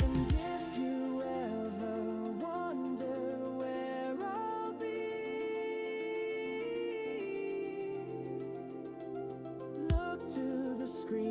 And if you ever wonder where I'll be, look to the screen.